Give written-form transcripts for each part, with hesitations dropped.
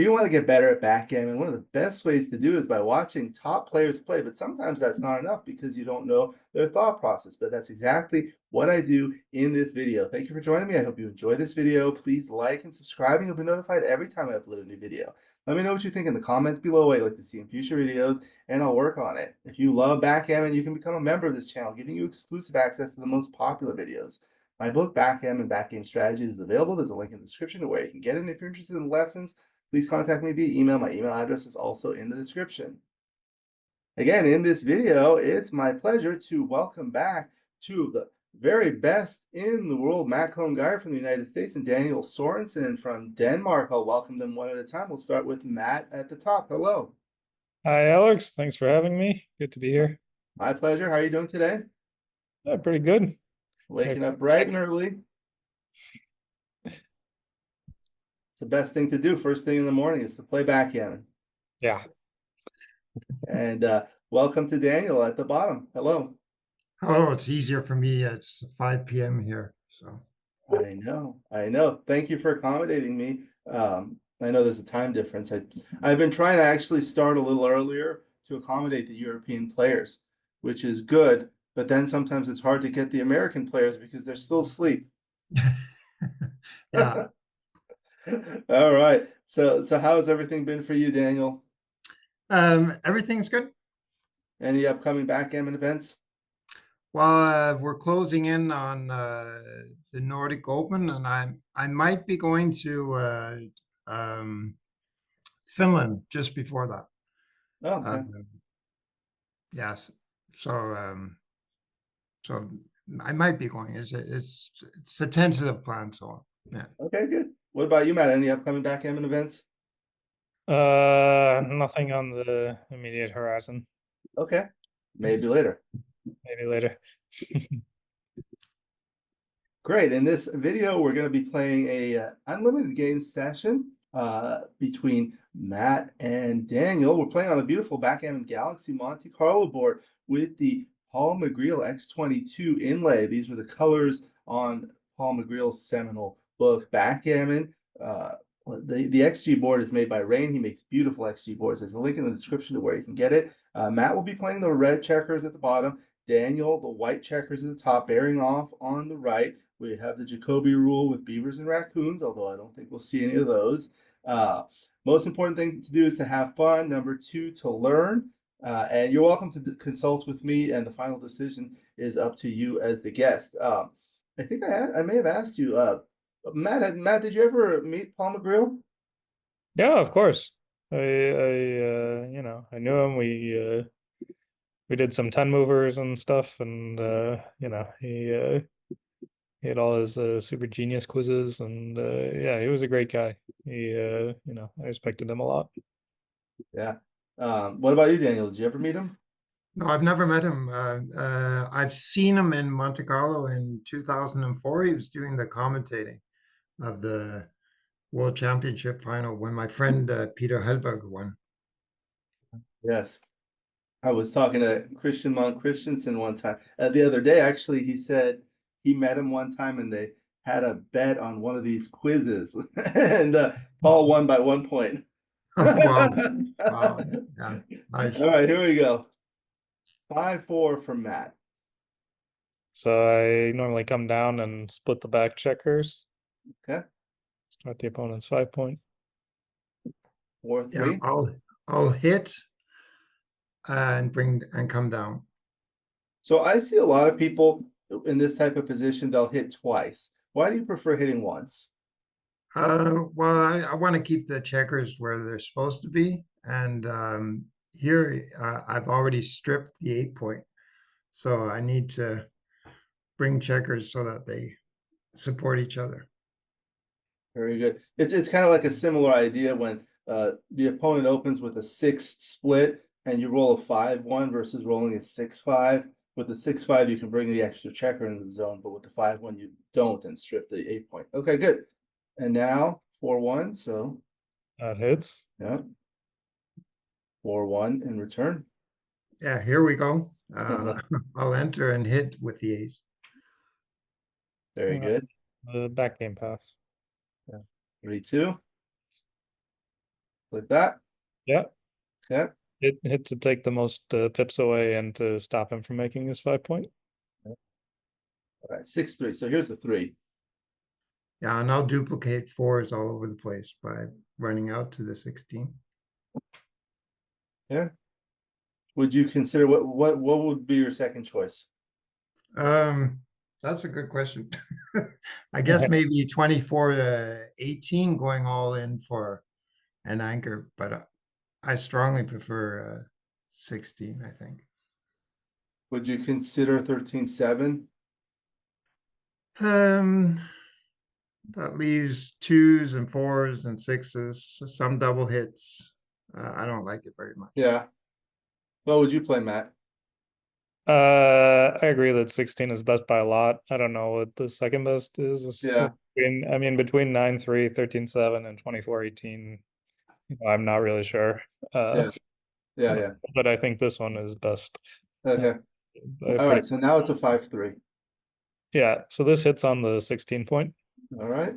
If you want to get better at backgammon, one of the best ways to do it is by watching top players play, but sometimes that's not enough because you don't know their thought process, but that's exactly what I do in this video. Thank you for joining me. I hope you enjoy this video. Please like and subscribe, and you'll be notified every time I upload a new video. Let me know what you think in the comments below, what you'd like to see in future videos, and I'll work on it. If you love backgammon, you can become a member of this channel, giving you exclusive access to the most popular videos. My book, Backgammon Backgame Strategies, is available. There's a link in the description to where you can get it. And if you're interested in lessons, please contact me via email. My email address is also in the description. Again, in this video, it's my pleasure to welcome back two of the very best in the world, Matt Cohn-Geier from the United States and Daniel Sorensen from Denmark. I'll welcome them one at a time. We'll start with Matt at the top. Hello. Hi, Alex. Thanks for having me. Good to be here. My pleasure. How are you doing today? Pretty good. Waking up bright and early. It's the best thing to do first thing in the morning is to play backgammon. Yeah. And welcome to Daniel at the bottom. Hello. Hello, it's easier for me. It's 5 p.m. here, so. I know. Thank you for accommodating me. I know there's a time difference. I've been trying to actually start a little earlier to accommodate the European players, which is good, but then sometimes it's hard to get the American players because they're still asleep. Yeah. All right. So how has everything been for you, Daniel? Everything's good. Any upcoming backgammon events? Well, we're closing in on the Nordic Open, and I might be going to Finland just before that. Oh, okay. Yes. So I might be going. It's a tentative plan, so yeah. Okay, good. What about you, Matt? Any upcoming backgammon events? Nothing on the immediate horizon. Okay. Maybe later. Maybe later. Great. In this video, we're going to be playing a unlimited game session between Matt and Daniel. We're playing on a beautiful Backgammon Galaxy Monte Carlo board with the Paul McGreal X22 inlay. These were the colors on Paul McGreal's seminal book, Backgammon. The XG board is made by Rain. He makes beautiful XG boards. There's a link in the description to where you can get it. Matt will be playing the red checkers at the bottom. Daniel, the white checkers at the top, bearing off on the right. We have the Jacoby rule with beavers and raccoons, although I don't think we'll see any of those. Most important thing to do is to have fun. Number two, to learn. And you're welcome to consult with me, and the final decision is up to you as the guest. I think I may have asked you, Matt, did you ever meet Paul McGreal? Yeah, of course. I I knew him. We did some 10 movers and stuff, and he had all his super genius quizzes, and yeah, he was a great guy. I respected him a lot. Yeah. What about you, Daniel? Did you ever meet him? No, I've never met him. I've seen him in Monte Carlo in 2004. He was doing the commentating of the World Championship final when my friend Peter Hellberg won. Yes. I was talking to Christian Monk Christensen one time. The other day, actually, he said he met him one time and they had a bet on one of these quizzes, and Paul won by 1 point. Wow. Wow. Yeah. Nice. All right, here we go. 5-4 from Matt. So I normally come down and split the back checkers. Okay. Start the opponent's 5 point. 4-3. Yeah, I'll hit and come down. So I see a lot of people in this type of position, they'll hit twice. Why do you prefer hitting once? Well, I want to keep the checkers where they're supposed to be. And here I've already stripped the 8 point. So I need to bring checkers so that they support each other. Very good. It's kind of like a similar idea when the opponent opens with a 6 split and you roll a 5-1 versus rolling a 6-5. With the 6-5, you can bring the extra checker into the zone, but with the 5-1, you don't and strip the 8 point. Okay, good. And now 4-1, so That hits. yeah. 4-1 in return. Yeah, here we go. I'll enter and hit with the ace. Very good. The back game path. Yeah. 3-2. Like that. Yeah, Okay. it hit to take the most pips away and to stop him from making his 5-point. All right, 6-3. So here's the 3. Yeah, and I'll duplicate 4s all over the place by running out to the 16. Yeah. Would you consider what would be your second choice? That's a good question. I guess maybe 24 to 18 going all in for an anchor, but I strongly prefer 16, I think. Would you consider 13-7? That leaves 2s and 4s and 6s, some double hits. I don't like it very much. Yeah. What would you play, Matt? I agree that 16 is best by a lot. I don't know what the second best is. Yeah. I mean, between 9-3, 13-7, and 24-18, I'm not really sure. Yeah. Yeah. But I think this one is best. Okay. All right. So now it's a 5-3. Yeah. So this hits on the 16 point. All right.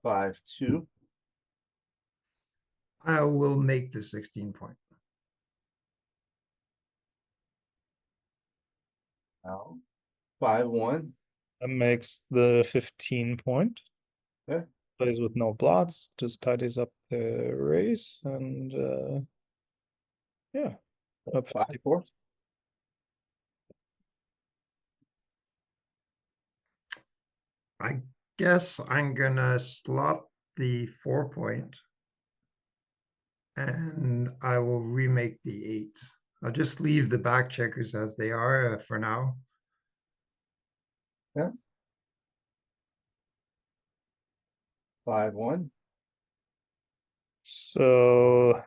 5-2. I will make the 16 point. Now 5-1. That makes the 15 point. Okay. Plays with no blots, just tidies up the race, and yeah, up 5-4. I guess I'm gonna slot the 4 point and I will remake the 8s. I'll just leave the back checkers as they are for now. Yeah. 5-1. So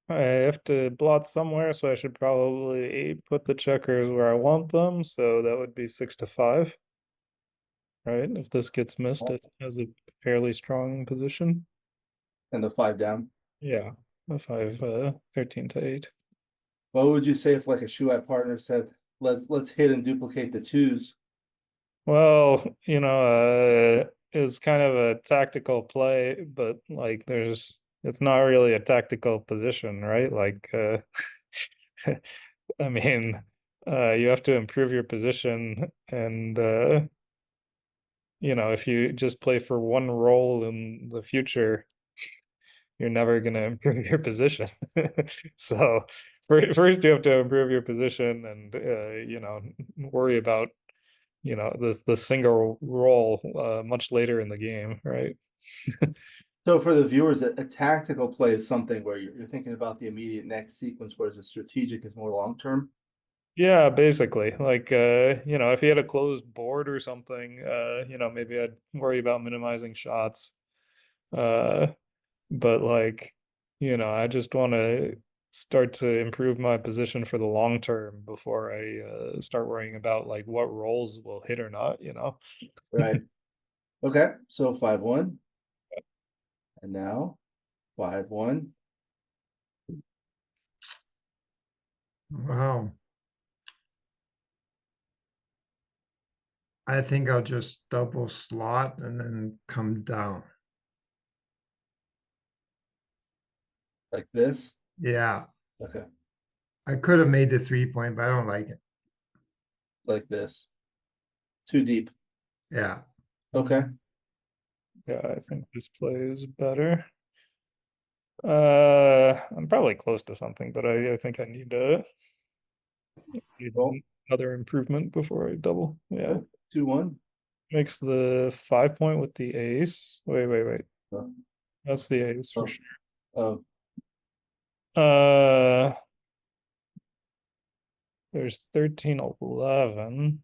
I have to blot somewhere, so I should probably put the checkers where I want them. So that would be 6-5, right? If this gets missed, it has a fairly strong position. And the 5 down. Yeah, a 5, 13-8. What would you say if like a shoe-out partner said, let's hit and duplicate the 2s? Well, it's kind of a tactical play, but like it's not really a tactical position, right? Like I mean, you have to improve your position, and if you just play for one role in the future, you're never going to improve your position. So first you have to improve your position and worry about the single role much later in the game, right? So for the viewers, a tactical play is something where you're thinking about the immediate next sequence, whereas a strategic is more long-term. Yeah, basically. Like if he had a closed board or something, maybe I'd worry about minimizing shots. But like, I just want to start to improve my position for the long term before I start worrying about like what roles will hit or not, Right. Okay. So 5-1. And now 5-1. Wow. I think I'll just double slot and then come down. Like this. Yeah, Okay. I could have made the 3 point, but I don't like it. Like this. Too deep. Yeah. Okay. Yeah, I think this play is better. I'm probably close to something, but I think I need Roll. another improvement before I double. Yeah. 2-1. Makes the 5 point with the ace. Wait. Oh, That's the ace for oh, sure. oh. There's 13-11.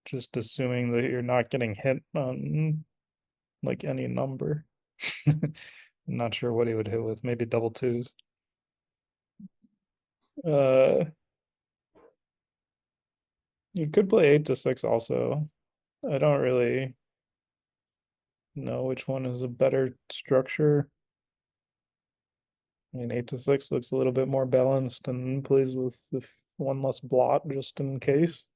Just assuming that you're not getting hit on like any number. I'm not sure what he would hit with, maybe double twos. You could play 8-6 also. I don't really know which one is a better structure. I mean, 8-6 looks a little bit more balanced and plays with one less blot just in case.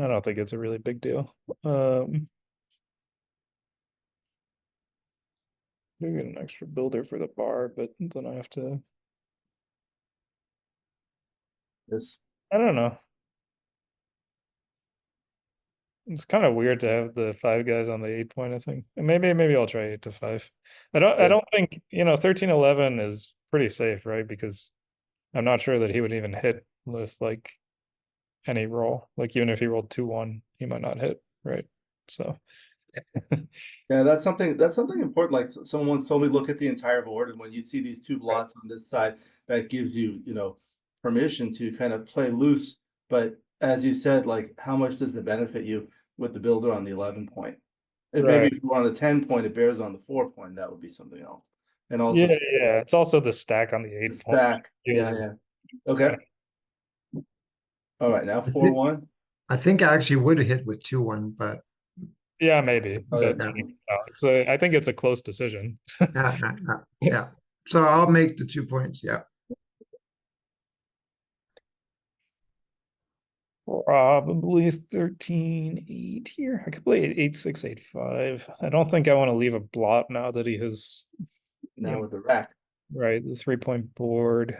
I don't think it's a really big deal. Maybe an extra builder for the bar, but then I have to. This. I don't know. It's kind of weird to have the 5 guys on the 8 point, I think. And maybe I'll try 8 to 5. I Yeah. don't think, 13-11 is pretty safe, right? Because I'm not sure that he would even hit with like any roll. Like even if he rolled 2-1, he might not hit, right? So Yeah, that's something important. Like someone once told me, look at the entire board, and when you see these two blots on this side, that gives you, permission to kind of play loose. But as you said, like how much does it benefit you with the builder on the 11 point? If maybe right. if you were on the 10 point, it bears on the 4 point, that would be something else. And also Yeah. It's also the stack on the the 8 point. stack. Yeah, yeah. Okay. All right, now 4-1. I think I actually would have hit with 2-1, but Yeah, maybe. Oh, yeah. But yeah. I think it's a close decision. Yeah. So I'll make the 2 points. Yeah. Probably 13-8 here. I could play 8-6, 8-5. I don't think I want to leave a blot now that he has Now with the rack. right, the 3-point board.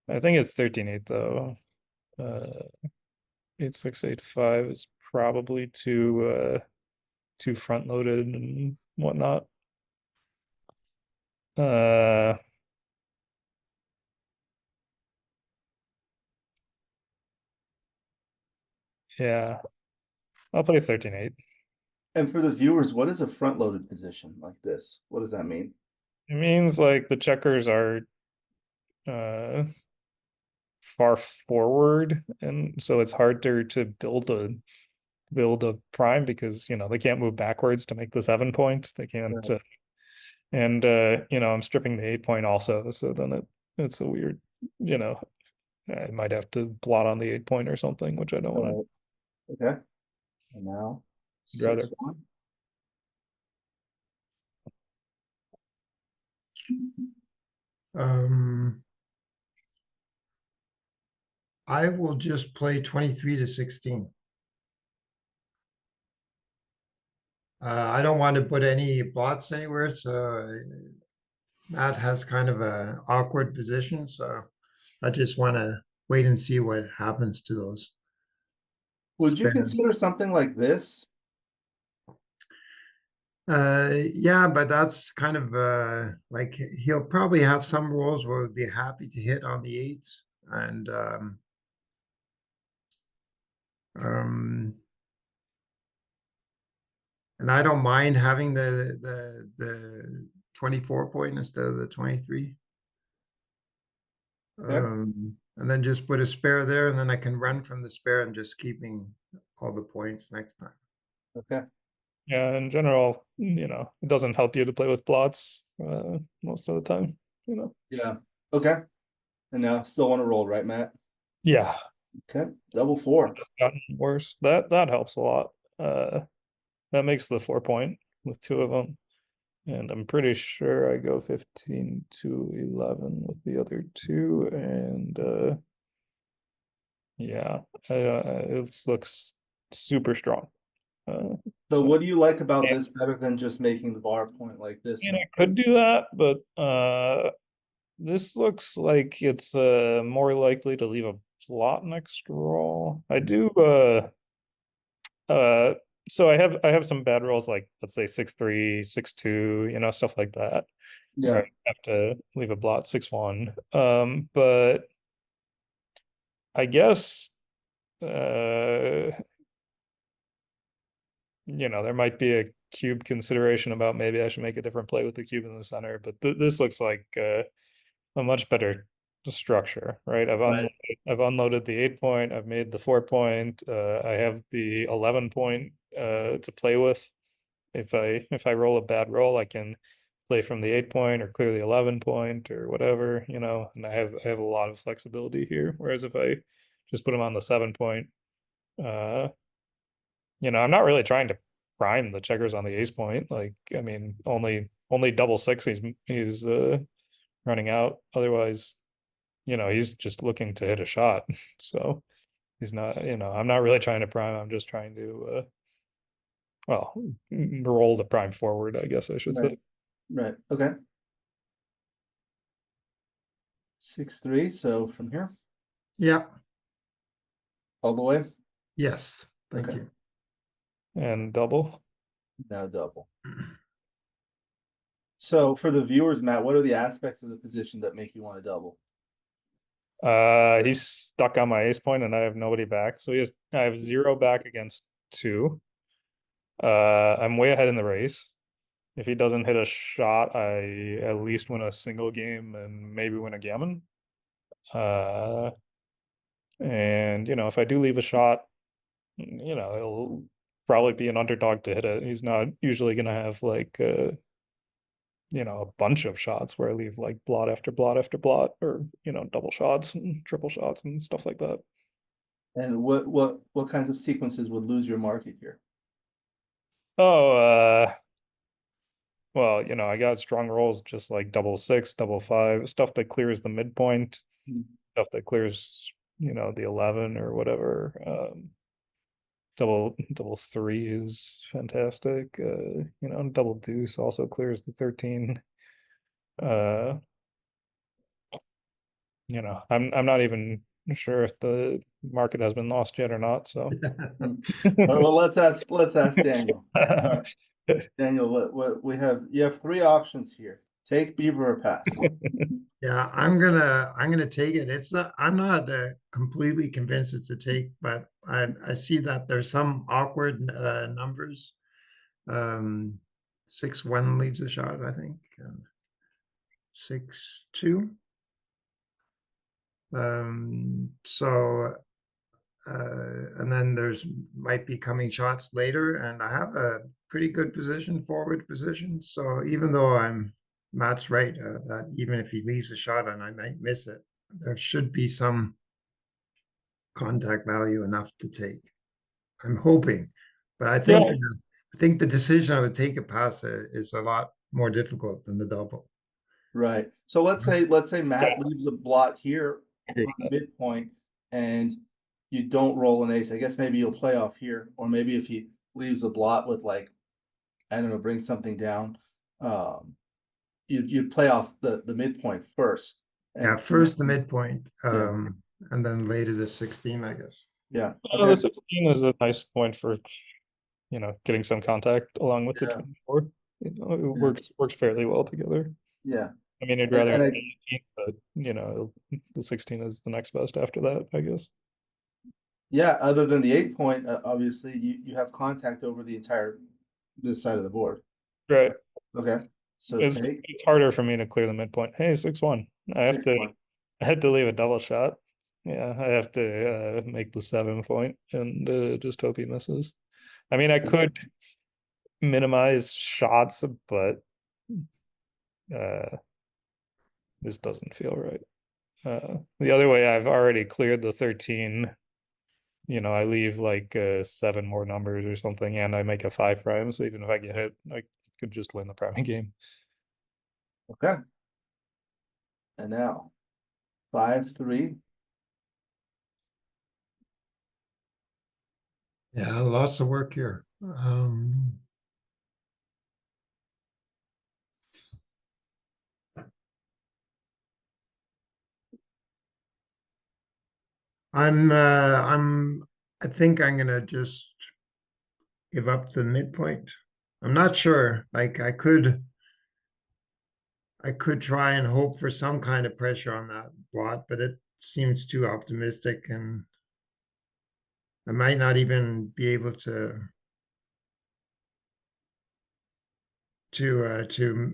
I think it's 13-8 though. 8-6, 8-5 is probably too front loaded and whatnot. Yeah. I'll play 13-8. And for the viewers, what is a front loaded position like this? What does that mean? It means like the checkers are far forward, and so it's harder to build a prime because they can't move backwards to make the 7 point. They can't Right. and I'm stripping the 8 point also, so then it's a weird, I might have to blot on the 8 point or something, which I don't want to. Okay. And now to. Rather 6-1. I will just play 23 to 16. I don't want to put any blots anywhere, so Matt has kind of an awkward position, so I just want to wait and see what happens to those Would you spares. consider something like this? Yeah, but that's kind of like he'll probably have some rolls where we'd be happy to hit on the 8s, and and I don't mind having the 24 point instead of the 23. And then just put a spare there, and then I can run from the spare and just keeping all the points next time. Okay. Yeah, in general, it doesn't help you to play with blots most of the time, Yeah. Okay. And now still want to roll, right, Matt? Yeah. Okay. Double 4. It's gotten worse. That helps a lot. That makes the 4 point with 2 of them. And I'm pretty sure I go 15 to 11 with the other 2. And yeah, it looks super strong. So what do you like about this better than just making the bar point like this? I could do that, but this looks like it's more likely to leave a plot next roll. I do so I have some bad rolls, like let's say 6-3, 6-2, stuff like that. Yeah. Right. I have to leave a blot 6-1. But I guess there might be a cube consideration about maybe I should make a different play with the cube in the center, but this looks like a much better structure, right? I've unloaded the 8 point, I've made the 4 point, I have the 11 point to play with. If I roll a bad roll, I can play from the 8 point or clear the 11 point or whatever, and I have a lot of flexibility here. Whereas if I just put him on the 7 point, I'm not really trying to prime the checkers on the ace point. Like, I mean, only double 6 he's running out. Otherwise, he's just looking to hit a shot. So He's not, I'm not really trying to prime. I'm just trying to, well, roll the prime forward, I guess I should say. Right. Okay. 6-3. So from here Yeah. all the way. Yes. Thank Okay. you. And double. Now double. So for the viewers, Matt, what are the aspects of the position that make you want to double? He's stuck on my ace point and I have nobody back. So I have 0 back against 2. I'm way ahead in the race. If he doesn't hit a shot, I at least win a single game and maybe win a gammon. And if I do leave a shot, he'll probably be an underdog to hit it. He's not usually gonna have like a bunch of shots where I leave like blot after blot after blot, or double shots and triple shots and stuff like that. And what kinds of sequences would lose your market here? Oh, well, I got strong rolls just like double 6, double 5, stuff that clears the midpoint, stuff that clears, the 11 or whatever. Double 3 is fantastic. Double deuce also clears the 13. I'm not even sure if the market has been lost yet or not. So Well, let's ask Daniel. All right. Daniel, what we have, you have 3 options here. Take, beaver, or pass. Yeah, I'm gonna take it. I'm not completely convinced it's a take, but I see that there's some awkward numbers. 6-1 leaves a shot, I think. 6-2. So and then there's might be coming shots later, and I have a pretty good position, forward position. So even though Matt's right, that even if he leaves a shot and I might miss it, there should be some contact value enough to take. I'm hoping, but I think the decision of a take a pass is a lot more difficult than the double. Right. So let's say Matt leaves a blot here on the midpoint and you don't roll an ace. I guess maybe you'll play off here, or maybe if he leaves a blot with like, I don't know, bring something down. You'd play off the midpoint first. Yeah, first the midpoint, Yeah. and then later the 16, I guess. Yeah. The 16 is a nice point for getting some contact along with the Yeah. 24. It works fairly well together. Yeah. I mean, you'd rather have 18, but the 16 is the next best after that, I guess. Yeah, other than the 8 point, obviously you have contact over the entire this side of the board. Right. Okay. So it's harder for me to clear the midpoint. Hey, 6-1. I have to leave a double shot. Yeah, I have to make the 7 point and just hope he misses. I mean, I could minimize shots, but this doesn't feel right. The other way, I've already cleared the 13. I leave like 7 more numbers or something, and I make a 5 prime. So even if I get hit, I could just win the priming game. Okay. And now 5-3. Yeah, lots of work here. I think I'm gonna just give up the midpoint. I'm not sure. Like I could try and hope for some kind of pressure on that blot, but it seems too optimistic, and I might not even be able to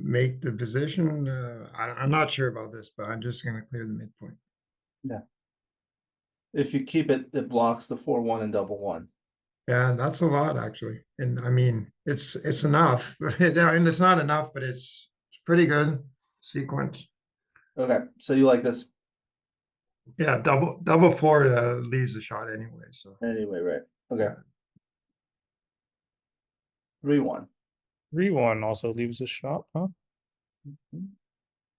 make the position. I'm not sure about this, but I'm just gonna clear the midpoint. Yeah. If you keep it, it blocks the 4-1 and double 1. Yeah, that's a lot actually. And I mean, it's enough. And it's not enough, but it's pretty good sequence. Okay, so you like this Yeah, double 4 leaves a shot anyway. So anyway, right? Okay. Yeah. 3-1. 3-1 also leaves a shot, huh?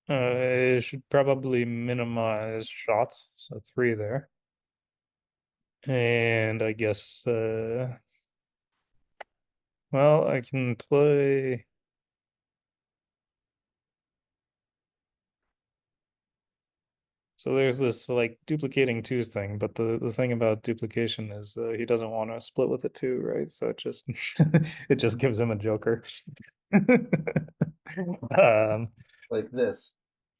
It should probably minimize shots, so 3 there. And I guess, well, I can play. So there's this like duplicating twos thing, but the thing about duplication is he doesn't want to split with a two, right? So it just it just gives him a joker. Like this.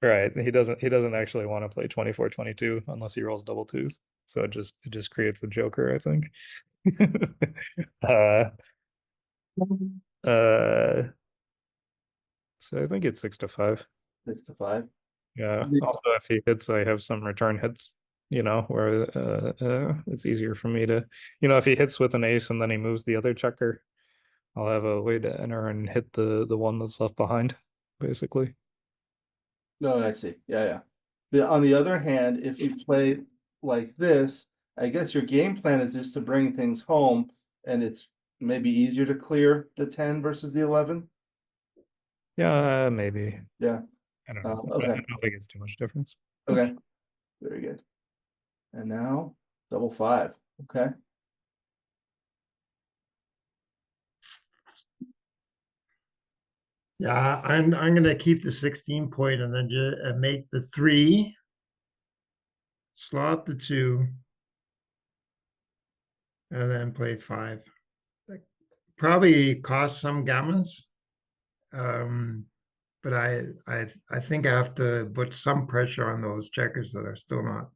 Right. He doesn't actually want to play 24-22 unless he rolls double twos. So it just creates a joker, I think. uh uh so I think it's 6-5. 6-5. Yeah. Also, if he hits, I have some return hits, where it's easier for me to, if he hits with an ace and then he moves the other checker, I'll have a way to enter and hit the one that's left behind, basically. No, I see. Yeah, yeah. On the other hand, if you play like this, I guess your game plan is just to bring things home, and it's maybe easier to clear the 10 versus the 11. Yeah, maybe. Yeah. I don't know. I Okay. don't think it's too much difference. Okay. Very good. And now double 5. Okay. Yeah, I'm gonna keep the 16 point and then just make the 3, slot the 2, and then play 5. That probably cost some gammons. But I think I have to put some pressure on those checkers that are still not.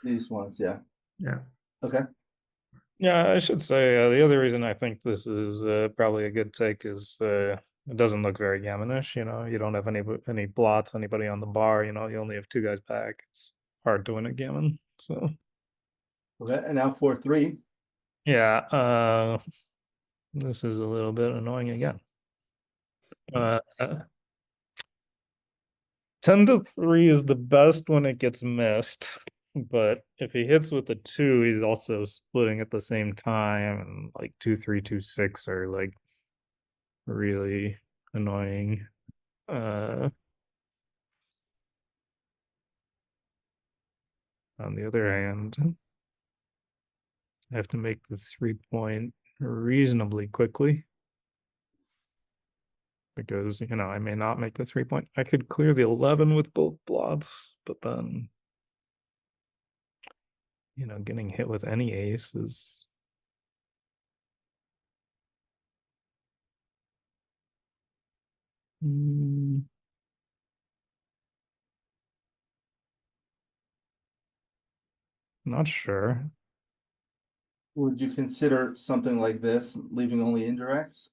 These ones, yeah. Yeah. Okay. Yeah, I should say the other reason I think this is probably a good take is it doesn't look very gammonish. You don't have any blots, anybody on the bar. You only have two guys back. It's hard to win a gammon. So Okay. And now 4-3. yeah, this is a little bit annoying again. 10-3 is the best when it gets missed, but if he hits with a 2, he's also splitting at the same time, and like 2-3, 2-6 are like really annoying. On the other hand, I have to make the 3-point reasonably quickly because, I may not make the 3-point. I could clear the 11 with both blots, but then, getting hit with any ace is not sure. Would you consider something like this, leaving only indirects?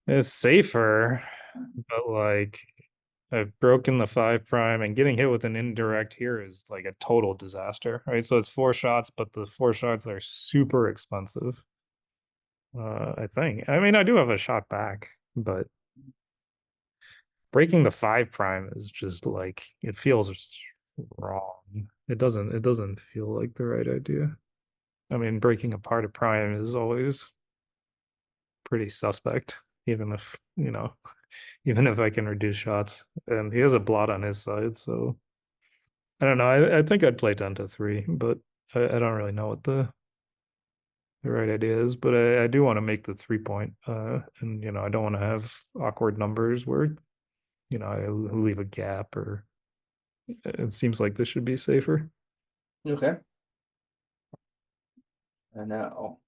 It's safer, but like I've broken the 5 prime and getting hit with an indirect here is like a total disaster, right? So it's 4 shots, but the 4 shots are super expensive. I think. I mean, I do have a shot back, but breaking the 5 prime is just like it feels wrong. It doesn't feel like the right idea. I mean, breaking apart a prime is always pretty suspect, even if, even if I can reduce shots. And he has a blot on his side, so I don't know. I think I'd play 10-3, but I don't really know what the right idea is. But I do want to make the 3-point, and I don't want to have awkward numbers where I leave a gap, or it seems like this should be safer. Okay. And now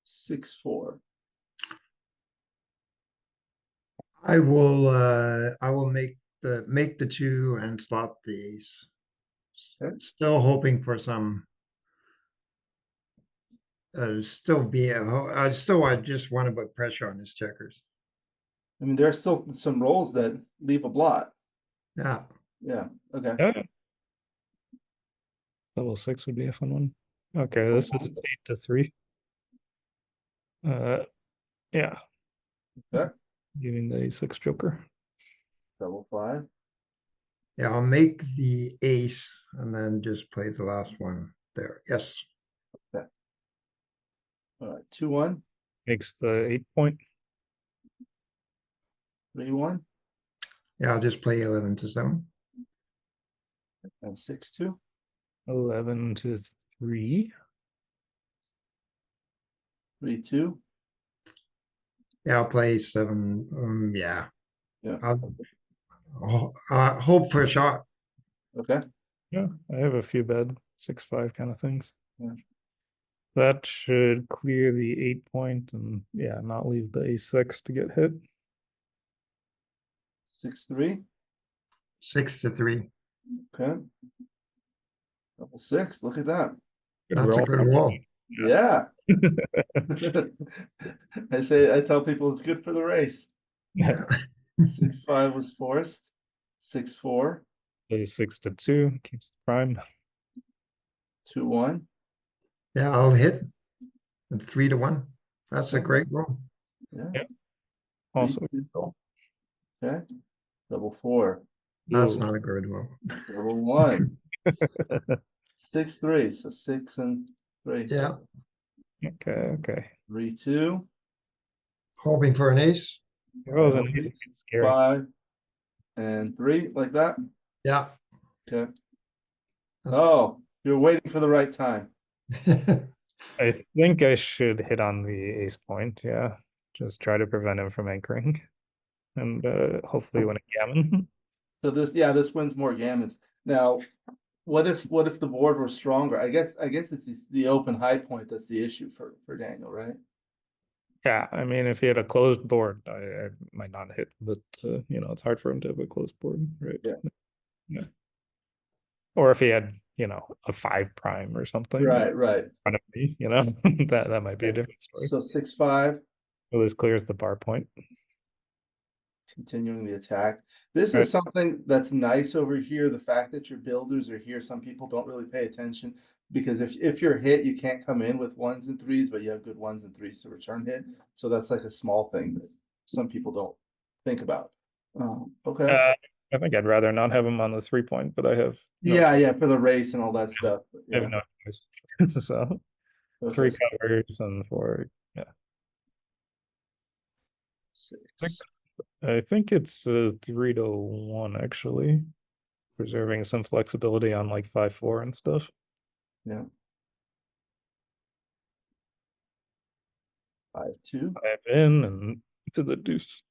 6-4. I will make the 2 and slot the ace. Okay. Still hoping for some still be I just want to put pressure on his checkers. I mean, there are still some rolls that leave a blot. Yeah. Yeah. Okay. Yeah. Level 6 would be a fun one. Okay, this is 8-3. Yeah. Okay. Giving the 6 joker. Double 5. Yeah, I'll make the ace and then just play the last one there. Yes. All right. 2-1. Makes the 8-point. 3-1. Yeah, I'll just play 11-7. And 6-2. 11-3. 3. 3-2. Yeah, I'll play 7. Yeah. Yeah. Hope for a shot. Okay. Yeah, I have a few bad 6-5 kind of things. Yeah. That should clear the 8-point and yeah, not leave the a6 to get hit. 6-3. 6-3. Okay. Double 6. Look at that. Good That's a roll. good roll. Yeah. I tell people it's good for the race. Yeah. 6-5 was forced. 6-4. Plays 6-2, keeps the prime. 2-1. Yeah, I'll hit 3-1. That's a Okay. great roll. Yeah. Yeah. Also, 3-2. Okay. Double 4. That's Whoa. not a good roll. Double 1. 6-3. So 6 and 3. Yeah. Okay. 3-2. Hoping for an ace. Rolls And an ace, it's scary. 5 and 3, like that. Yeah. Okay. That's- Oh, you're waiting for the right time. I think I should hit on the ace point, yeah. Just try to prevent him from anchoring. And hopefully win a gammon. So this wins more gammons. Now, what if the board were stronger? I guess it's the open high point that's the issue for Daniel, right? Yeah, I mean, if he had a closed board, I might not hit, but it's hard for him to have a closed board, right? Yeah. Or if he had, a 5 prime or something Right. in front of me, that might be a different story. So 6-5. So this clears the bar point. Continuing the attack. This Right. is something that's nice over here. The fact that your builders are here, some people don't really pay attention because if you're hit, you can't come in with 1s and 3s, but you have good 1s and 3s to return hit. So that's like a small thing that some people don't think about. Okay. I think I'd rather not have him on the 3-point, but I have no Yeah, for the race and all that stuff. But I have yeah. no choice. So Okay. 3 covers and 4, yeah. 6. I think it's 3-1 actually, preserving some flexibility on like 5-4 and stuff. Yeah. 5-2. 5 in and to the deuce.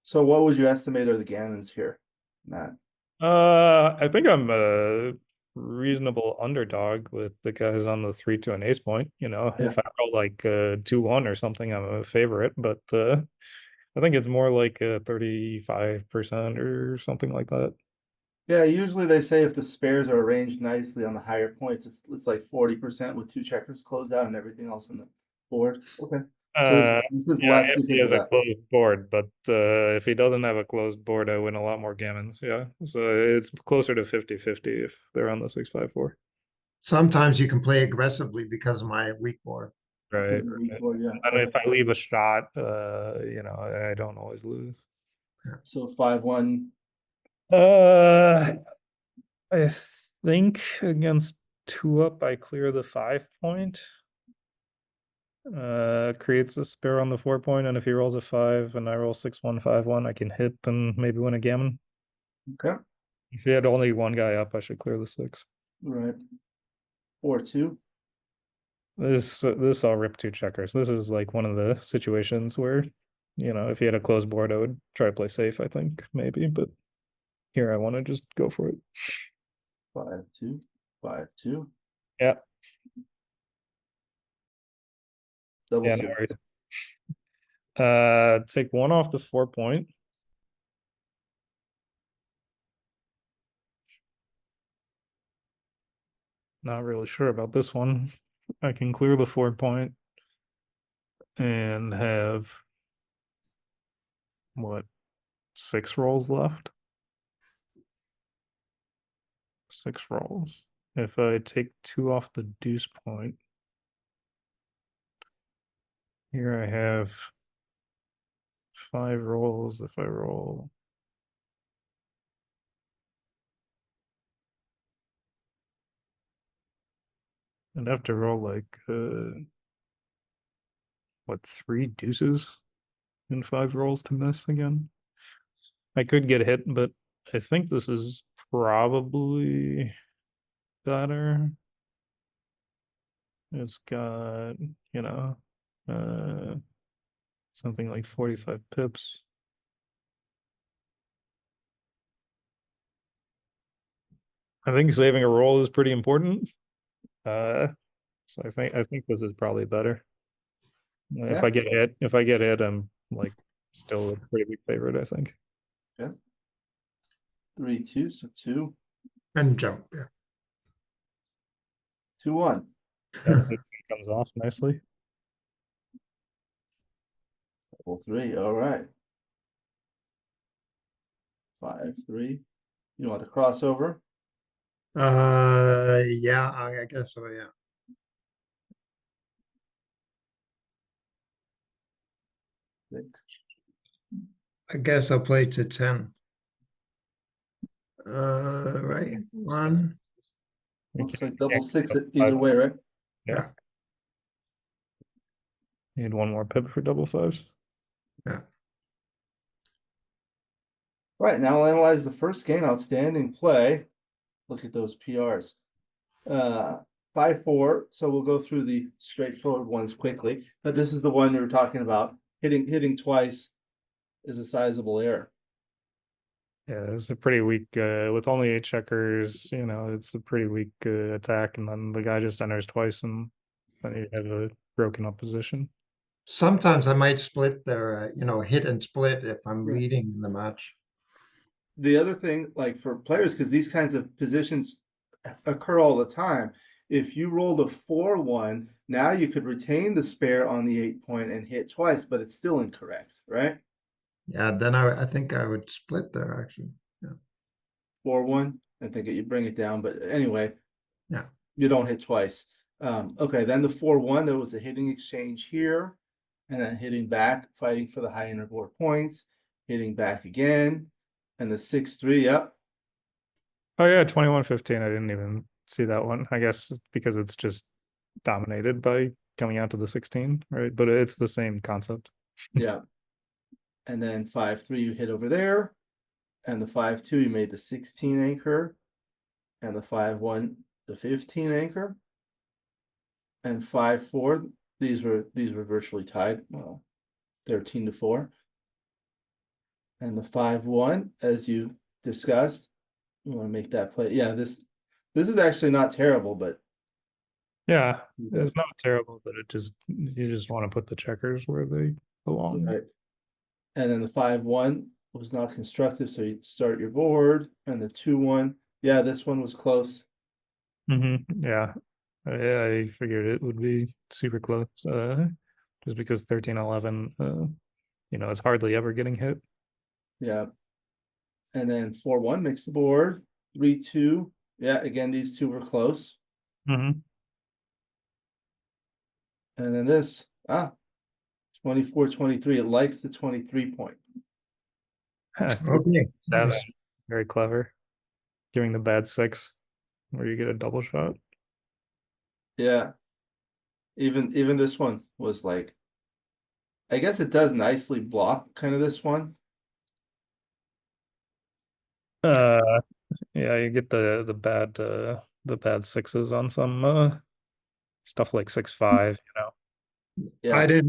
So what would you estimate are the gammons here, Matt? I think I'm a reasonable underdog with the guys on the 3-2 and ace point. If I roll like 2-1 or something, I'm a favorite, but I think it's more like 35% or something like that. Yeah, usually they say if the spares are arranged nicely on the higher points, it's like 40% with 2 checkers closed out and everything else on the board. Okay. So this is Yeah, less if he because has of a that. closed board, but if he doesn't have a closed board, I win a lot more gammons. Yeah, so it's closer to 50-50 if they're on the 6-5-4. Sometimes you can play aggressively because of my weak board. Right. Board, yeah. And if I leave a shot, I don't always lose. So 5-1. I think against 2-up, I clear the 5-point. Creates a spare on the 4-point, and if he rolls a 5 and I roll 6-1, 5-1, I can hit and maybe win a gammon. Okay. If he had only one guy up, I should clear the 6. Right. 4-2. This I'll rip 2 checkers. This is like one of the situations where, if he had a closed board, I would try to play safe, I think, maybe, but here I want to just go for it. 5-2. 5-2. Yeah. Double Yeah, 2. no worries. Take 1 off the 4-point. Not really sure about this one. I can clear the 4-point and have what, 6 rolls left? 6 rolls. If I take 2 off the deuce point, here I have 5 rolls. If I roll I'd have to roll like what, 3 deuces in 5 rolls to miss again. I could get hit, but I think this is probably better. It's got, you know, something like 45 pips. I think saving a roll is pretty important. So I think this is probably better. If Yeah. if I get hit, I'm like still a pretty big favorite, I think. Yeah. 3-2, so 2. And jump, yeah. 2-1. That 15 comes off nicely. Double 3. All right. 5-3. You want the crossover? Yeah, I guess so, yeah. 6. I guess I'll play to 10. Right, one, Looks like double 6 Double either five. way, right? Yeah. yeah, Need one more pip for double fives. yeah. Right, now we'll analyze the first game, outstanding play. Look at those PRs. 5-4, so we'll go through the straightforward ones quickly. But this is the one we were talking about. Hitting twice is a sizable error. Yeah, it's a pretty weak with only 8 checkers, you know, it's a pretty weak attack, and then the guy just enters twice and then you have a broken up position. Sometimes I might split there, hit and split if I'm Yeah. leading in the match. The other thing, like for players, because these kinds of positions occur all the time, if you rolled a 4-1, now you could retain the spare on the 8 point and hit twice, but it's still incorrect, right? Yeah, then I think I would split there actually. Yeah. 4-1, I think you bring it down, but anyway, Yeah. you don't hit twice. Okay, then the 4-1, there was a hitting exchange here, and then hitting back, fighting for the high interboard points, hitting back again, and the 6-3, yep. Oh yeah, 21-15. I didn't even see that one. I guess because it's just dominated by coming out to the 16, right? But it's the same concept. Yeah. And then 5-3 you hit over there, and the 5-2 you made the 16 anchor, and the 5-1 the 15 anchor, and 5-4 these were virtually tied. Well, 13-4, and the 5-1 as you discussed. You want to make that play? Yeah, this is actually not terrible, but Yeah, it's not terrible, but you just want to put the checkers where they belong. right. And then the 5-1 was not constructive, so you start your board, and the 2-1. Yeah, this one was close. Yeah. Yeah, I figured it would be super close. Just because 13-11, you know, it's hardly ever getting hit. Yeah. And then 4-1 makes the board. 3-2. Yeah, again, these two were close. Mm-hmm. And then this, 24-23. It likes the 23 point. Okay. Seven. Nice. Very clever. Giving the bad 6 where you get a double shot. Yeah. Even this one was like, I guess it does nicely block kind of this one. Yeah, you get the bad 6s on some stuff like 6-5, you know. Yeah.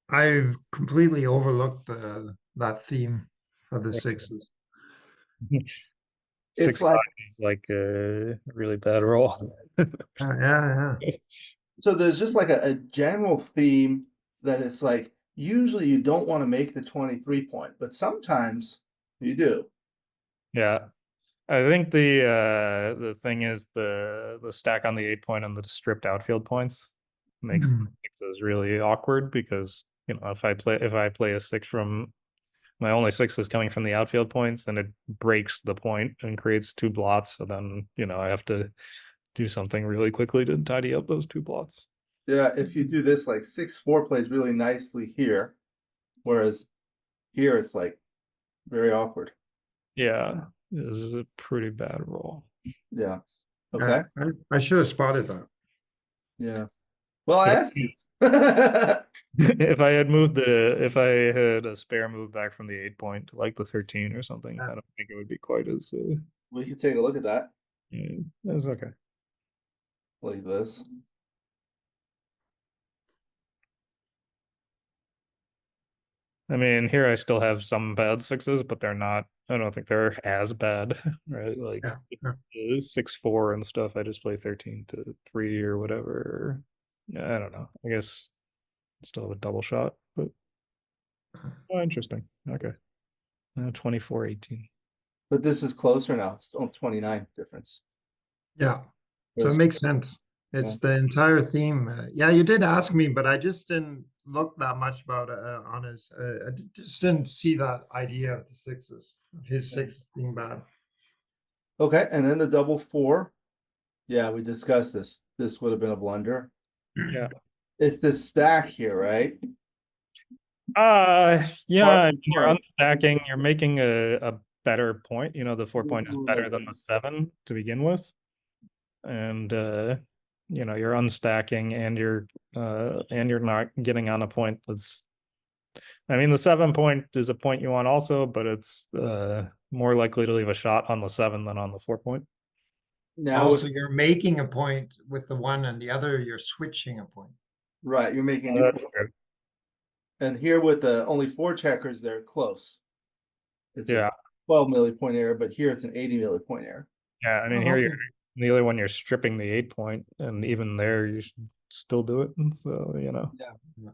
I've completely overlooked that theme of the Yeah. sixes. It's 6-5 like, is like a really bad roll. Yeah. so there's just like a general theme that it's like, usually you don't want to make the 23 point, but sometimes you do. Yeah. I think the thing is the stack on the 8 point and the stripped outfield points makes those really awkward because, you know, if I play a 6 from my only 6 is coming from the outfield points, then it breaks the point and creates 2 blots. So then, you know, I have to do something really quickly to tidy up those 2 blots. Yeah, if you do this, like 6-4 plays really nicely here, whereas here it's like very awkward. Yeah, this is a pretty bad roll. Yeah. Okay. I should have spotted that. Yeah. Well, I asked you. If I had a spare move back from the 8 point to like the 13 or something, I don't think it would be quite as We could take a look at that. that's okay. like this. I mean, here I still have some bad sixes, but they're not. I don't think they're as bad, right? Like Yeah. 6-4 and stuff. I just play 13-3 or whatever. Yeah, I don't know. I guess still have a double shot, but oh, interesting. Okay, 24-18. But this is closer now. It's only 29 difference. Yeah. So it Whereas- makes sense. Yeah. It's the entire theme. Yeah, you did ask me, but I just didn't look that much about on his. Just didn't see that idea of the sixes, of his six being bad. Okay, and then the double four. Yeah, we discussed this. This would have been a blunder. Yeah. It's this stack here, right? Yeah, you're Point. unstacking, you're making a better point. You know, the 4 point is better than the 7 to begin with. And you know, you're unstacking and you're not getting on a point that's, I mean, the 7 point is a point you want also, but it's more likely to leave a shot on the 7 than on the 4 point. Now Also, with, you're making a point with the one and the other, you're switching a point. right, you're making Oh, new that's point. true. And here with the only 4 checkers, they're close. It's Yeah. a 12 millipoint error, but here it's an 80 millipoint error. Yeah, I mean, Oh, here okay. you're the other one, you're stripping the 8 point, and even there you should still do it. So, you know. Yeah.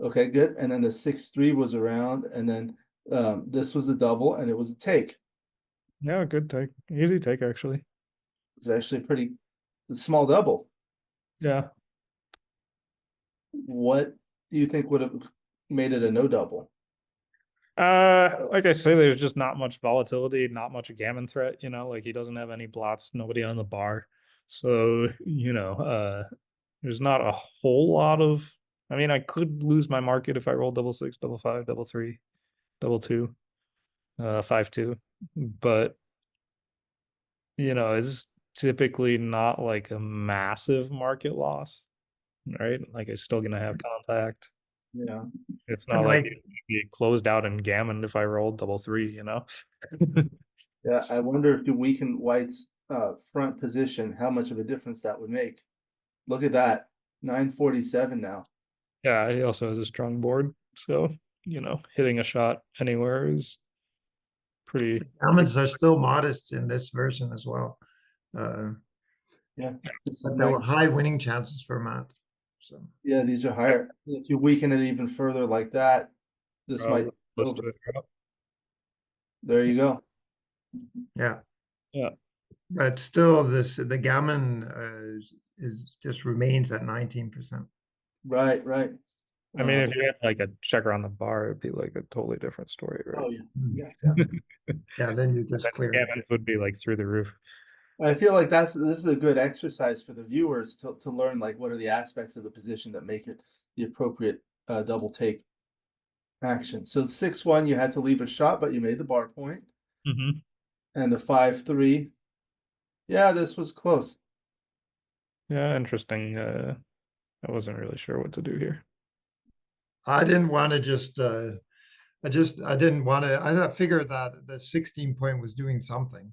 Okay, good. And then the 6-3 was around, and then this was a double, and it was a take. Yeah, good take. Easy take, actually. It's actually a pretty small double. Yeah. What do you think would have made it a no double? Like I say, there's just not much volatility, not much gammon threat, you know, like he doesn't have any blots, nobody on the bar. So, you know, there's not a whole lot of, I mean, I could lose my market if I roll double six, double five, double three, double two, 5-2, but you know, it's typically not like a massive market loss, right? Like it's still gonna have contact. Yeah. It's And not like like, it closed out and gammoned if I rolled double three, you know? Yeah, I wonder if to weaken White's front position, how much of a difference that would make. Look at that, 947 now. Yeah, he also has a strong board, so you know, hitting a shot anywhere is pretty. gammons are still modest in this version as well. Yeah, this is But there were nice. high winning chances for Matt. So Yeah, these are higher. If you weaken it even further like that, this might be Close over. to it. There you go. yeah, Yeah, but still, the gammon is just remains at 19%. Right, right. I mean, if you had like a checker on the bar, it'd be like a totally different story, Oh right? yeah, yeah. Yeah, then you Then just clear it. gammons would be like through the roof. I feel like this is a good exercise for the viewers to learn like what are the aspects of the position that make it the appropriate double take action. So 6-1, you had to leave a shot, but you made the bar point. Mm-hmm. And the 5-3, yeah, this was close. Yeah, interesting. I wasn't really sure what to do here. I didn't want to just. I didn't want to. I figured that the 16 point was doing something.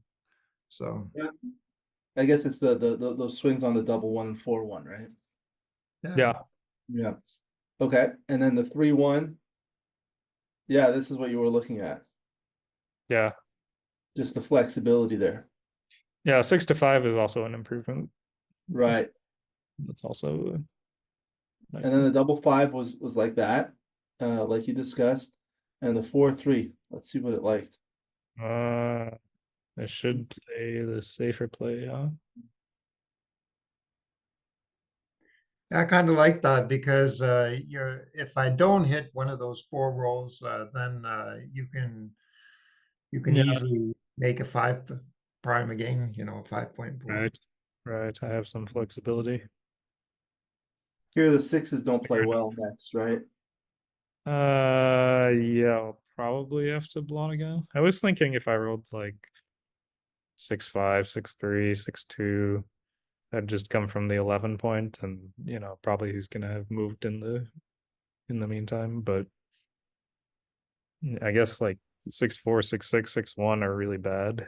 So Yeah, I guess it's the those swings on the double 1-4-1, right? Yeah, Yeah. Okay, and then the 3-1. Yeah, this is what you were looking at. yeah, Just the flexibility there. yeah. 6-5 is also an improvement. Right. That's also a nice And then the thing. double 5 was like that, like you discussed. And the 4-3. Let's see what it liked. I should play the safer play, huh? I kind of like that because you're if I don't hit one of those four rolls, then you can Yeah, easily make a five prime again. You know, a 5 point board. right, right. I have some flexibility. Here the 6s don't play well next, right? Yeah, I'll probably have to blot again. I was thinking if I rolled like 6-5, 6-3, 6-2, that'd just come from the 11 point, and you know, probably he's gonna have moved in the meantime. But I guess like 6-4, 6-6, 6-1 are really bad.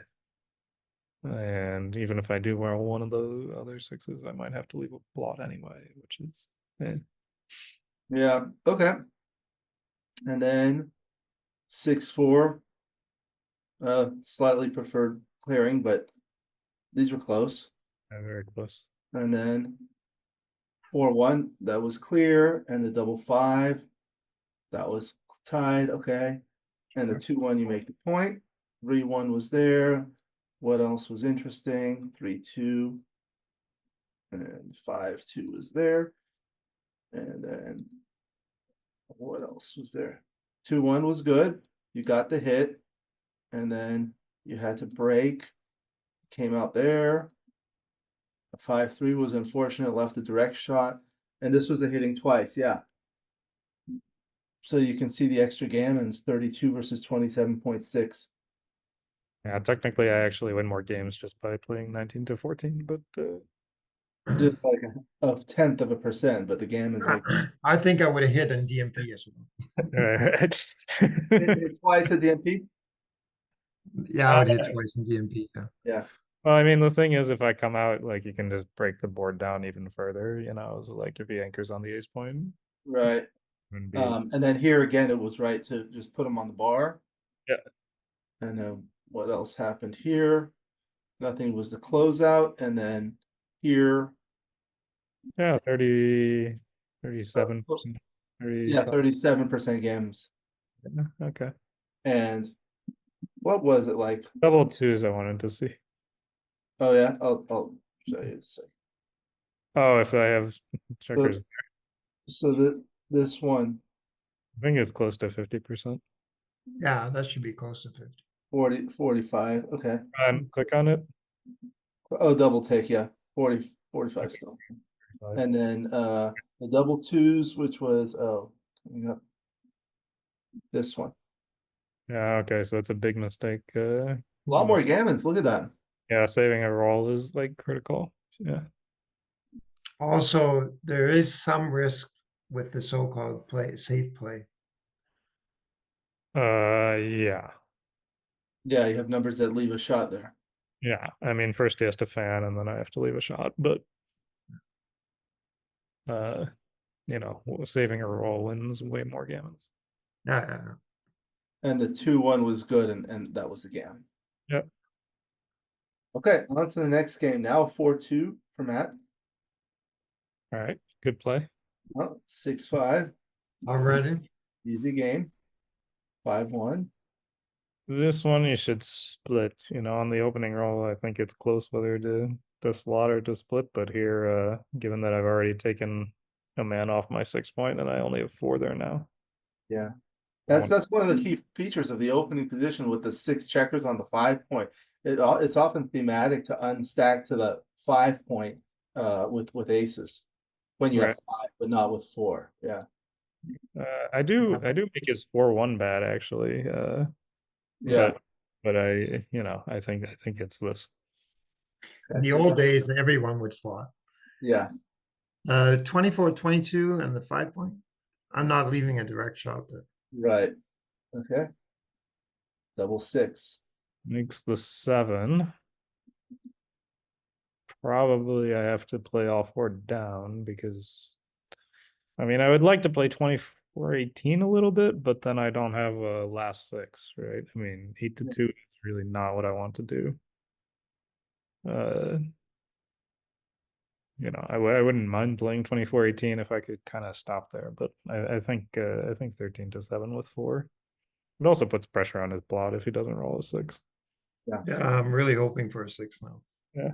And even if I do roll one of the other sixes, I might have to leave a blot anyway, which is Yeah, okay. And then 6-4. Slightly preferred clearing, but these were close. very close. And then 4-1, that was clear, and the double 5, that was tied, okay. And the 2-1, you make the point. 3-1 was there. What else was interesting? 3-2. And 5-2 was there. And then what else was there? 2-1 was good. You got the hit. And then you had to break. Came out there. A 5-3 was unfortunate, left the direct shot. And this was a hitting twice, yeah. So you can see the extra gammons, 32 versus 27.6. Yeah, technically I actually win more games just by playing 19 to 14, but Just like a 1/10%, but the gammons make I think I would have hit in DMP as well. hit twice at the MP. Yeah, I would hit twice in DMP. Yeah. Yeah, well, I mean, the thing is, if I come out, like, you can just break the board down even further, you know, so like if he anchors on the ace point, right. wouldn't be, And then here again, it was right to just put them on the bar. yeah. And then what else happened here? Nothing was the closeout. And then here, Yeah, 30, 37%, yeah, 35. 37% gammons. Yeah, okay. And what was it like? Double twos I wanted to see. Oh yeah, I'll show you. Oh, if I have checkers, So this one, I think it's close to 50%. Yeah, that should be close to 50. 45. Okay. And click on it. Oh, double take, yeah. 45 still. And then the double twos, which was coming up this one. Yeah, okay, so it's a big mistake. A lot more gammons. Look at that. Yeah, saving a roll is like critical. Yeah. Also, there is some risk with the so-called safe play. Yeah. Yeah, you have numbers that leave a shot there. Yeah. I mean, first he has to fan and then I have to leave a shot, but you know, saving a roll wins way more gammons. Yeah. And the 2-1 was good, and that was the gammon. Yeah. Okay, on to the next game now. 4-2 for Matt. All right. Good play. Oh, 6-5. Already. Easy game. 5-1. This one you should split, you know, on the opening roll. I think it's close whether to slot or to split, but here, given that I've already taken a man off my 6 point and I only have 4 there now. Yeah. That's one of the key features of the opening position with the 6 checkers on the 5 point. It's often thematic to unstack to the 5 point with aces when you have 5, but not with 4. Yeah. I do make his 4-1 bad actually. Yeah. But I, you know, I think it's this. In the old days, everyone would slot. Yeah. 24-22 and the 5 point. I'm not leaving a direct shot there. Right. Okay. Double 6. Makes the 7. Probably I have to play all 4 down because I mean I would like to play 24-18 a little bit, but then I don't have a last 6, right? I mean 8-2 is really not what I want to do. You know, I wouldn't mind playing 24-18 if I could kind of stop there, but I think 13-7 with 4. It also puts pressure on his blot if he doesn't roll a 6. Yeah, I'm really hoping for a 6 now. Yeah.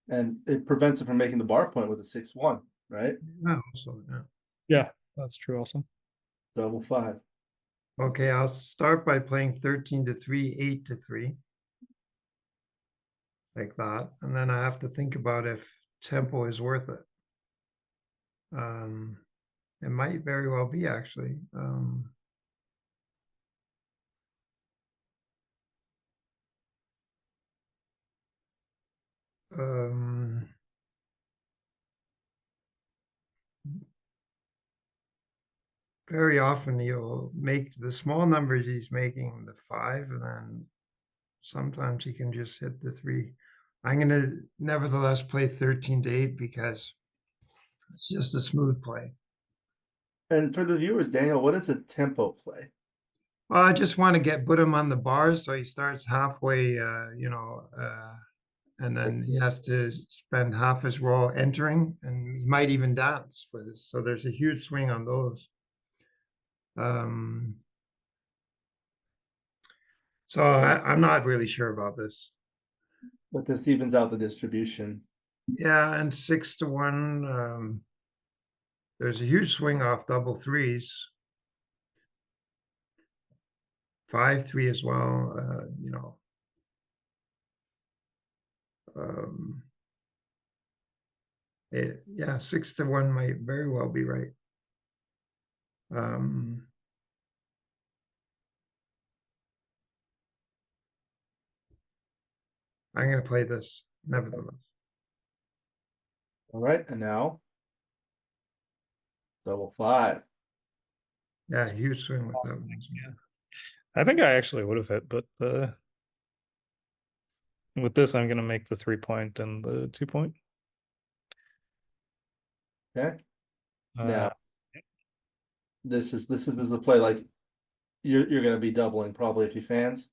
And it prevents it from making the bar point with a 6-1, right? Yeah, also, yeah. Yeah, that's true also. Double 5. Okay, I'll start by playing 13-3, 8-3. Like that. And then I have to think about if tempo is worth it. It might very well be actually. Very often you'll make the small numbers he's making the 5 and then sometimes he can just hit the 3. I'm going to nevertheless play 13 to 8 because it's just a smooth play. And for the viewers, Daniel, what is a tempo play? Well, I just want to put him on the bars so he starts halfway, and then he has to spend half his roll entering, and he might even dance for this. So there's a huge swing on those. So I'm not really sure about this. But this evens out the distribution. Yeah, and 6 to 1. There's a huge swing off double threes. 5-3 as well. Yeah, 6 to 1 might very well be right. I'm going to play this nevertheless. All right, and now double 5. Yeah, huge swing with that one. Yeah. I think I actually would have hit, but with this, I'm going to make the 3-point and the 2-point. Okay. Now, this is a play like you're going to be doubling probably if he fans.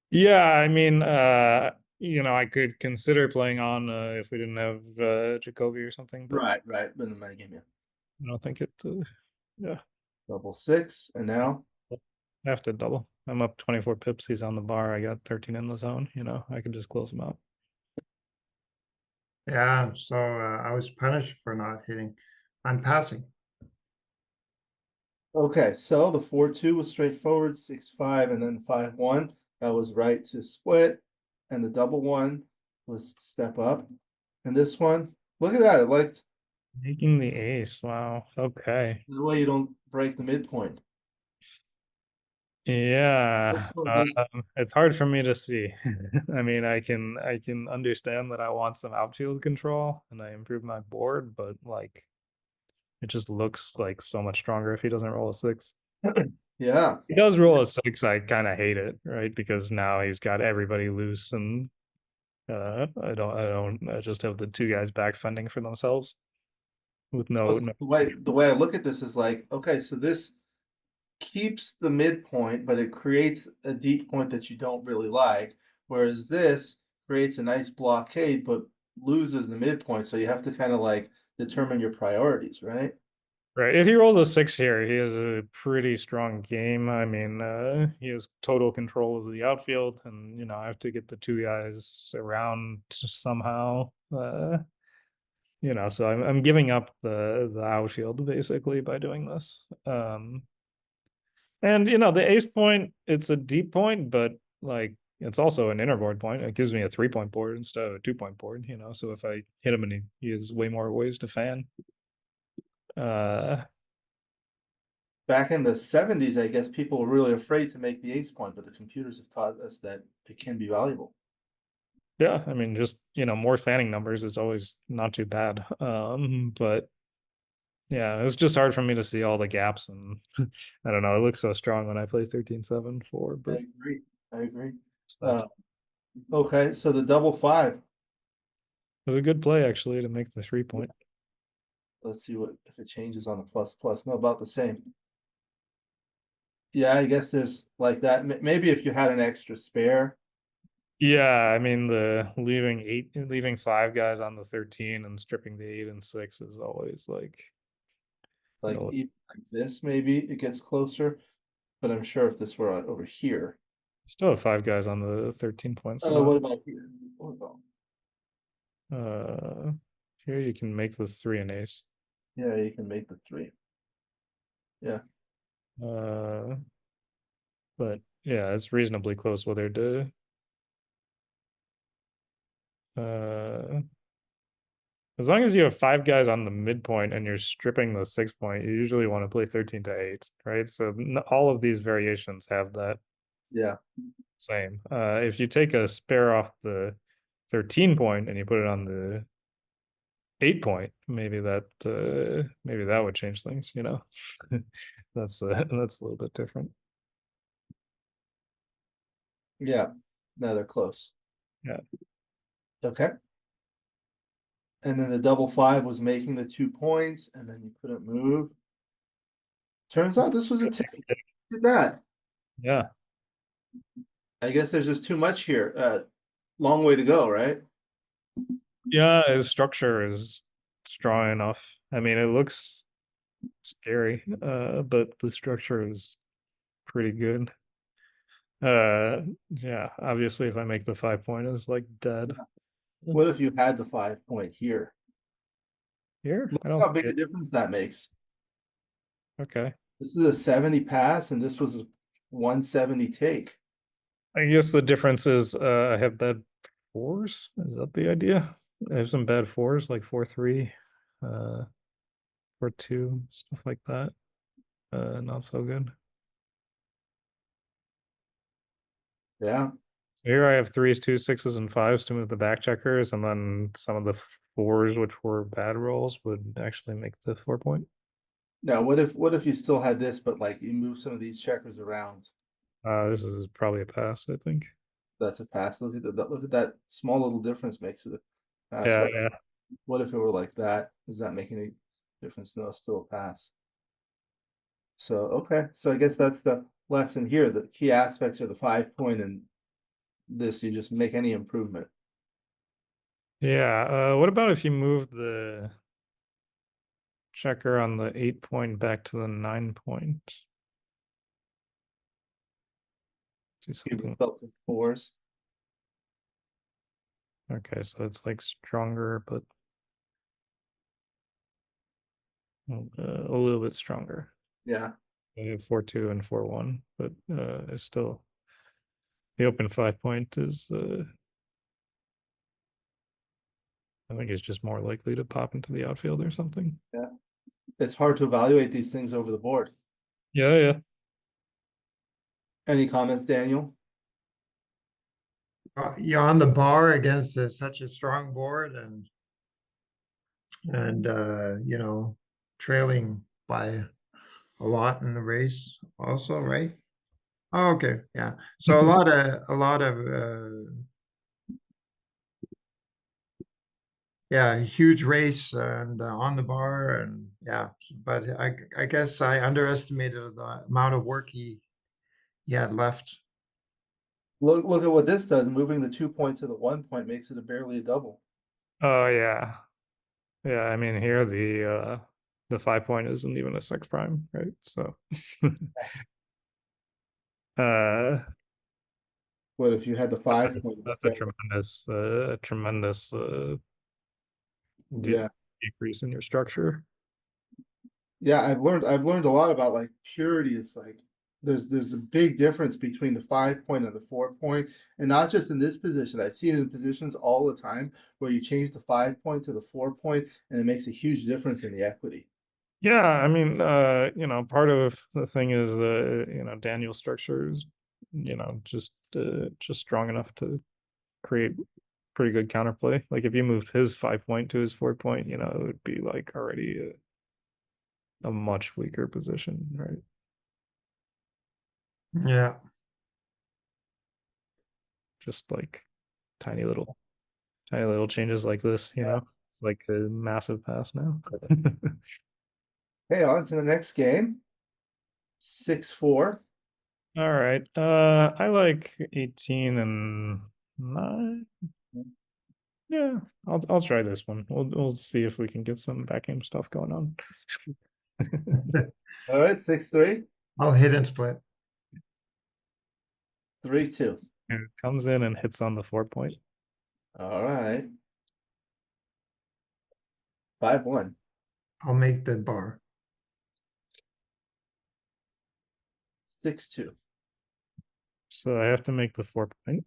Yeah, I mean, I could consider playing on if we didn't have Jacoby or something, but Right. But in the metagame, yeah. I don't think it. Yeah, Double 6, and now I have to double. I'm up 24 pips. He's on the bar. I got 13 in the zone. I could just close him out. Yeah, so I was punished for not hitting. I'm passing. okay. So the 4-2 was straightforward, 6-5, and then 5-1. That was right to split, and the double 1 was step up. And this one, look at that! It liked Making the ace. Wow. Okay. the way you don't break the midpoint. Yeah, it's hard for me to see. I mean, I can understand that I want some outfield control and I improve my board, but like it just looks like so much stronger if he doesn't roll a 6. Yeah. He does roll a 6, I kind of hate it, right? Because now he's got everybody loose and I just have the 2 guys back fending for themselves with no. The way I look at this is like, okay, so this keeps the midpoint, but it creates a deep point that you don't really like. Whereas this creates a nice blockade, but loses the midpoint. So you have to kind of like determine your priorities, right? Right. If he rolls a 6 here, he has a pretty strong game. I mean, he has total control of the outfield, and I have to get the 2 guys around somehow. So I'm giving up the outfield basically by doing this. And the ace point, it's a deep point, but like it's also an inner board point. It gives me a 3-point board instead of a 2-point board, so if I hit him and he has way more ways to fan. Back in the 70s, I guess people were really afraid to make the ace point, but the computers have taught us that it can be valuable. Yeah, I mean, just more fanning numbers is always not too bad. But yeah, it's just hard for me to see all the gaps, and I don't know. It looks so strong when I play 13-7-4, but I agree. that's Okay, so the double 5. it was a good play actually to make the 3-point. Let's see if it changes on the plus plus. No, about the same. Yeah, I guess there's like that. Maybe if you had an extra spare. Yeah, I mean leaving 5 guys on the 13 and stripping the 8 and 6 is always like even like this, maybe it gets closer. But I'm sure if this were over here. Still have 5 guys on the 13 points. What about here? Here you can make the 3 and ace. Yeah, you can make the 3. Yeah. But yeah, it's reasonably close whether to as long as you have 5 guys on the midpoint and you're stripping the 6-point, you usually want to play 13-8, right? So all of these variations have that. Yeah. Same. If you take a spare off the 13-point and you put it on the 8-point, maybe that would change things. That's a little bit different. Yeah, no, they're close. Yeah. Okay. And then the double five was making the 2 points, and then you couldn't move. Turns out this was a take. Look at that. Yeah. I guess there's just too much here. Long way to go, right? Yeah, his structure is strong enough. I mean, it looks scary, but the structure is pretty good. Yeah, obviously if I make the 5 point is like dead. What if you had the 5 point here? Here? Look I don't how big see a it. difference that makes. Okay. This is a 70 pass, and this was a 170 take. I guess the difference is I have bad fours. Is that the idea? I have some bad fours like 4-3, 4-2, stuff like that. Not so good. Yeah. Here I have threes, twos, sixes, and fives to move the back checkers, and then some of the fours, which were bad rolls, would actually make the 4 point. Now, what if you still had this, but like you move some of these checkers around? This is probably a pass, I think. That's a pass. Look at look at that small little difference makes it a pass, Yeah, right? yeah. What if it were like that? Does that make any difference? No, it's still a pass. So okay, so I guess that's the lesson here. The key aspects are the 5 point and this. You just make any improvement. Yeah. What about if you move the checker on the 8 point back to the 9 point? Do Give something. yourself some force. Okay, so it's like stronger, but a little bit stronger. Yeah. I have 4-2 and 4-1, but it's still the open 5 point is I think it's just more likely to pop into the outfield or something. Yeah. It's hard to evaluate these things over the board. Yeah, yeah. Any comments, Daniel? You're on the bar against such a strong board, and you know, trailing by a lot in the race also, right? Oh, okay, yeah. So a lot of yeah, huge race and on the bar, and yeah, but I guess I underestimated the amount of work he had left. Look at what this does. Moving the 2 points to the 1 point makes it barely a double. Oh yeah. Yeah, I mean here the 5 point isn't even a 6 prime, right? So uh What if you had the 5 point that's a instead? tremendous Yeah. decrease in your structure. Yeah, I've learned a lot about like purity. It's like there's a big difference between the 5 point and the 4 point, and not just in this position. I see it in positions all the time where you change the 5 point to the 4 point, and it makes a huge difference in the equity. Yeah, I mean, part of the thing is, Daniel's structure is, just strong enough to create pretty good counterplay. Like if you moved his 5 point to his 4 point, it would be like already a much weaker position, right? Yeah. Just like tiny little, tiny little changes like this, it's like a massive pass now. Okay, on to the next game. 6-4. All right. I like 18 and 9. Yeah, I'll try this one. We'll see if we can get some back game stuff going on. All right, 6-3. I'll hit and split. 3-2. And it comes in and hits on the 4 point. All right. 5-1. I'll make the bar. 6-2. So I have to make the 4 point.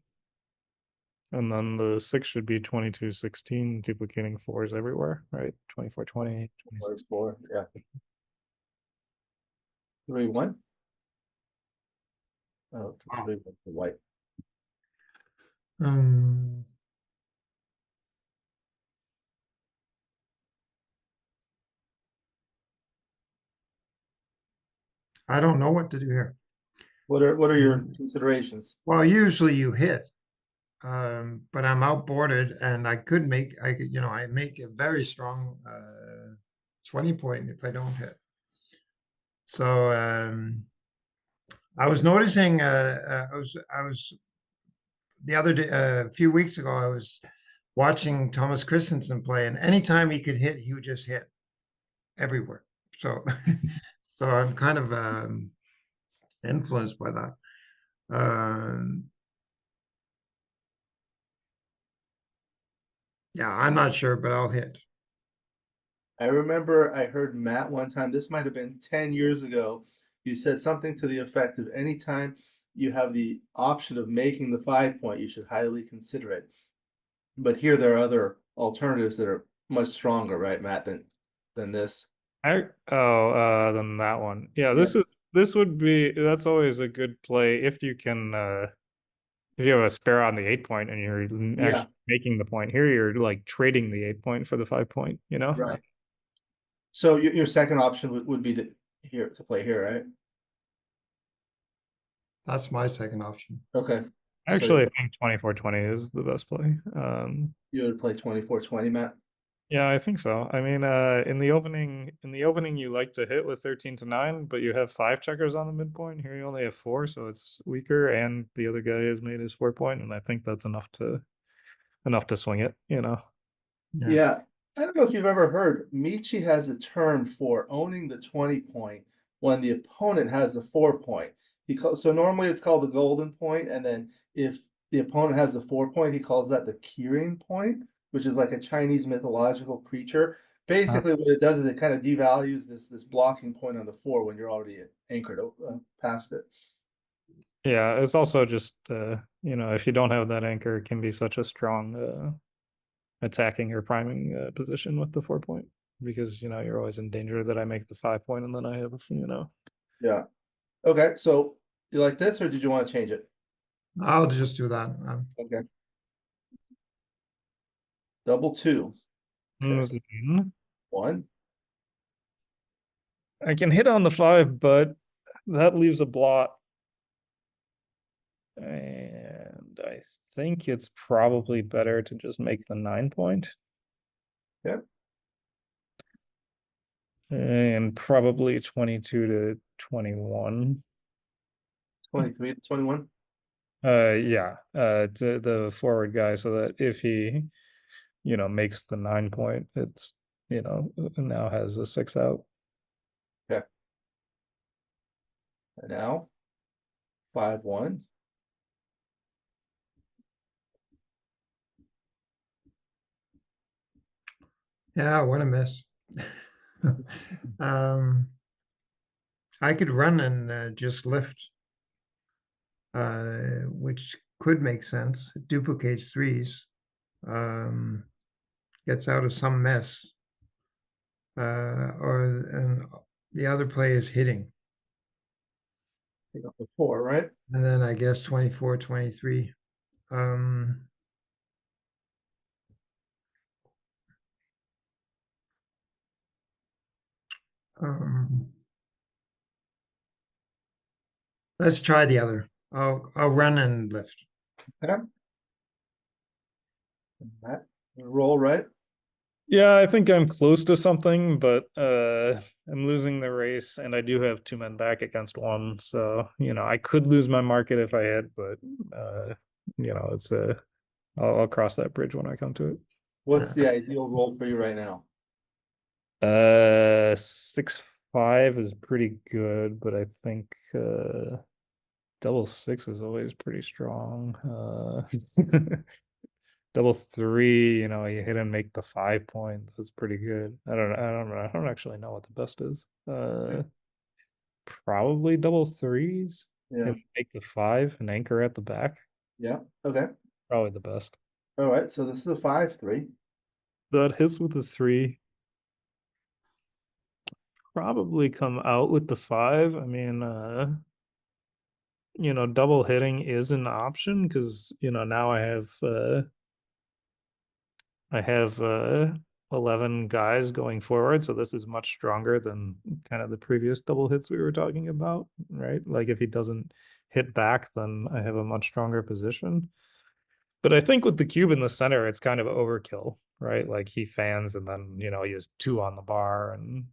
And then the 6 should be 22-16, duplicating fours everywhere, right? 24-20, 26. 4, yeah. 3-1. Oh, Wow. 3 for white. Um, I don't know what to do here. What are your considerations? Well, usually you hit, but I'm outboarded and I could make, I make a very strong 20 point if I don't hit. So I was noticing, I was the other day, a few weeks ago, I was watching Thomas Christensen play, and anytime he could hit, he would just hit everywhere. So, so I'm kind of influenced by that. Yeah, I'm not sure, but I'll hit. I remember I heard Matt one time, this might have been 10 years ago. You said something to the effect of anytime you have the option of making the 5 point, you should highly consider it. But here there are other alternatives that are much stronger, right, Matt, than this. Then that one. Yeah, Yeah. that's always a good play if you can if you have a spare on the 8 point and you're Yeah. actually making the point. Here you're like trading the 8 point for the 5 point, you know? Right. So your second option would be to play here, right? That's my second option. Okay. Actually, I think 24-20 is the best play. You would play 24-20, Matt? Yeah, I think so. I mean, in the opening, you like to hit with 13-9, but you have 5 checkers on the midpoint. Here you only have 4, so it's weaker, and the other guy has made his 4 point, and I think that's enough to swing it, you know. Yeah. I don't know if you've ever heard, Michi has a term for owning the 20 point when the opponent has the 4 point. So normally it's called the golden point, and then if the opponent has the 4 point, he calls that the Kirin point, which is like a Chinese mythological creature. Basically, what it does is it kind of devalues this blocking point on the 4 when you're already anchored past it. Yeah, it's also just you know, if you don't have that anchor, it can be such a strong attacking or priming position with the 4 point, because you know you're always in danger that I make the 5 point and then I have, you know. Yeah. Okay, so you like this, or did you want to change it? I'll just do that. Okay. Double 2. Okay. 1. I can hit on the 5, but that leaves a blot. And I think it's probably better to just make the 9 point. Yep. And probably 22-21. 23-21. Yeah, to the forward guy, so that if he, you know, makes the 9 point, it's, you know, now has a 6 out. Okay. And now 5-1. Yeah, what a miss. I could run and just lift, which could make sense. It duplicates 3s, gets out of some mess. And the other play is hitting. Pick up the 4, right? And then I guess 24-23. Let's try the other. I'll run and lift. Okay. That roll, right? Yeah, I think I'm close to something, but I'm losing the race, and I do have 2 men back against 1, so you know I could lose my market if I hit, but you know, it's I'll cross that bridge when I come to it. What's the ideal roll for you right now? 6-5 is pretty good, but I think double 6 is always pretty strong. Double 3, you know, you hit and make the 5 point. That's pretty good. I don't actually know what the best is. Probably double 3s. Yeah. And make the 5 and anchor at the back. Yeah. Okay. Probably the best. All right. So this is a 5-3. That hits with the 3. Probably come out with the 5. I mean, you know, double hitting is an option because, you know, now I have 11 guys going forward, so this is much stronger than kind of the previous double hits we were talking about, right? Like if hit back, then I have a much stronger position. But I think with the cube in the center, it's kind of overkill, right? Like he fans and then, you know, he has 2 on the bar and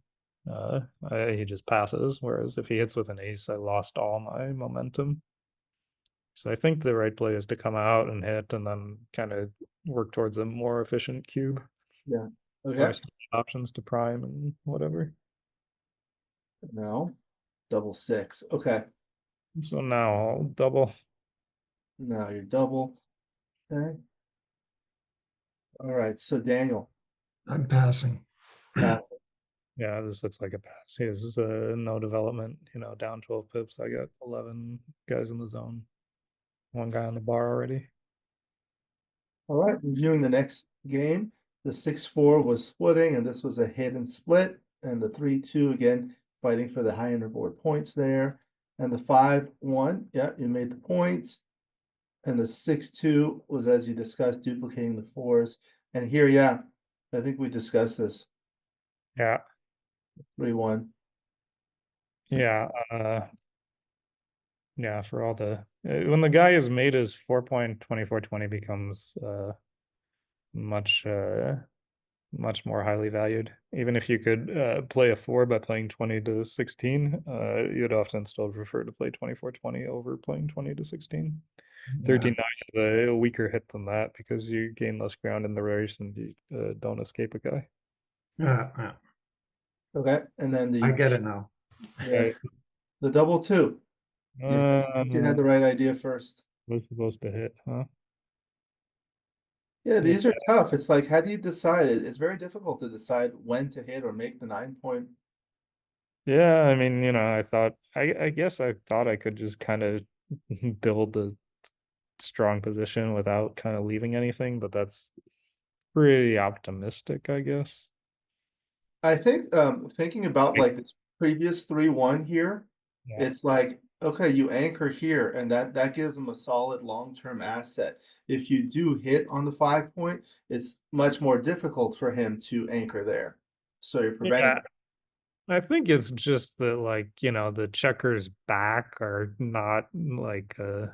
he just passes. Whereas if he hits with an ace, I lost all my momentum. So I think the right play is to come out and hit and then kind of work towards a more efficient cube. Yeah. Where I Okay. still have options to prime and whatever. No. Double six. Okay. So now I'll double. Now you're double. Okay. All right. So Daniel, I'm passing. pass. Yeah, this looks like a pass. He has no development, you know, down 12 pips. I got 11 guys in the zone. 1 guy on the bar already. All right. Reviewing the next game, the 6-4 was splitting, and this was a hit and split, and the 3-2 again fighting for the high board points there, and the 5-1. Yeah, you made the points. And the 6-2 was, as you discussed, duplicating the fours. And here, yeah, I think we discussed this. Yeah. 3-1. Yeah. Yeah, for all the when the guy is made his 4.2420 becomes much much more highly valued. Even if you could play a 4 by playing 20 to 16, you'd often still prefer to play 2420 over playing 20 to 16. 13-9 is a weaker hit than that because you gain less ground in the race and you don't escape a guy. Yeah, Okay. And then I the get it now. yeah, the double two. You had the right idea first. Was supposed to hit, huh? Yeah, these are tough. It's like, how do you decide it? It's very difficult to decide when to hit or make the 9-point. Yeah, I mean, you know, I guess I thought I could just kind of build a strong position without kind of leaving anything, but that's pretty optimistic, I guess. I think thinking about like this previous 3-1 here, Yeah. it's like, okay, you anchor here, and that gives them a solid long-term asset. If you do hit on the 5-point, it's much more difficult for him to anchor there. So you're preventing. Yeah. I think it's just that, like, you know, the checkers back are not like uh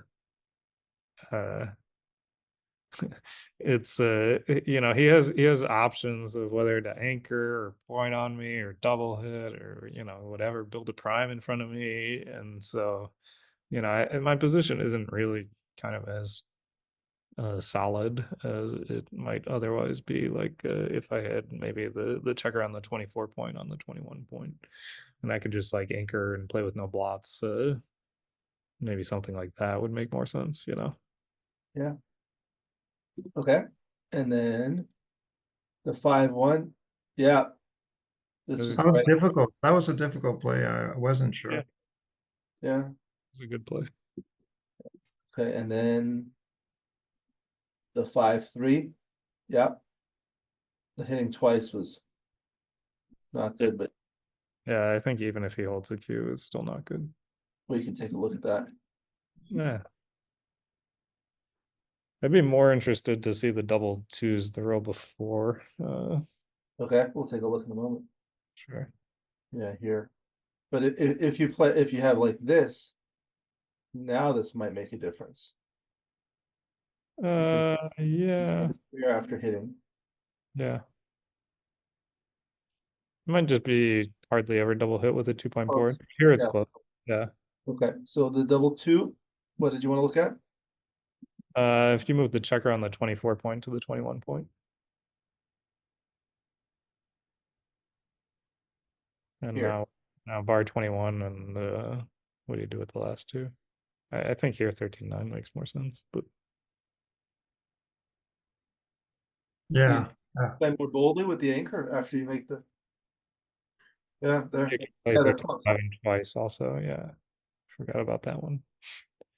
it's you know, he has options of whether to anchor or point on me or double hit or, you know, whatever, build a prime in front of me. And so, you know, my position isn't really kind of as solid as it might otherwise be. Like if I had maybe the checker on the 24 point on the 21 point, and I could just like anchor and play with no blots. Maybe something like that would make more sense, you know. Yeah. Okay. And then the 5-1. Yeah. This was That was right. difficult. That was a difficult play. I wasn't sure. Yeah. Yeah. It's a good play. Okay. And then the 5-3. Yeah. The hitting twice was not good, but Yeah, I think even if he holds a Q, it's still not good. we can take a look at that. Yeah. I'd be more interested to see the double twos the row before. Okay, we'll take a look in a moment. Sure. Yeah, here. But if you play, if you have like this, now this might make a difference. Yeah. You're after hitting. Yeah. It might just be hardly ever double hit with a 2-point board. Here it's Yeah. close. Yeah. Okay, so the double two, what did you want to look at? If you move the checker on the 24 point to the 21 point. And Here. now bar 21 and what do you do with the last two? I think here 13-9 makes more sense, but Yeah. Play more boldly with the anchor after you make the. Yeah, there. you can play Yeah, they're 13-9 close. twice also. Yeah. Forgot about that one.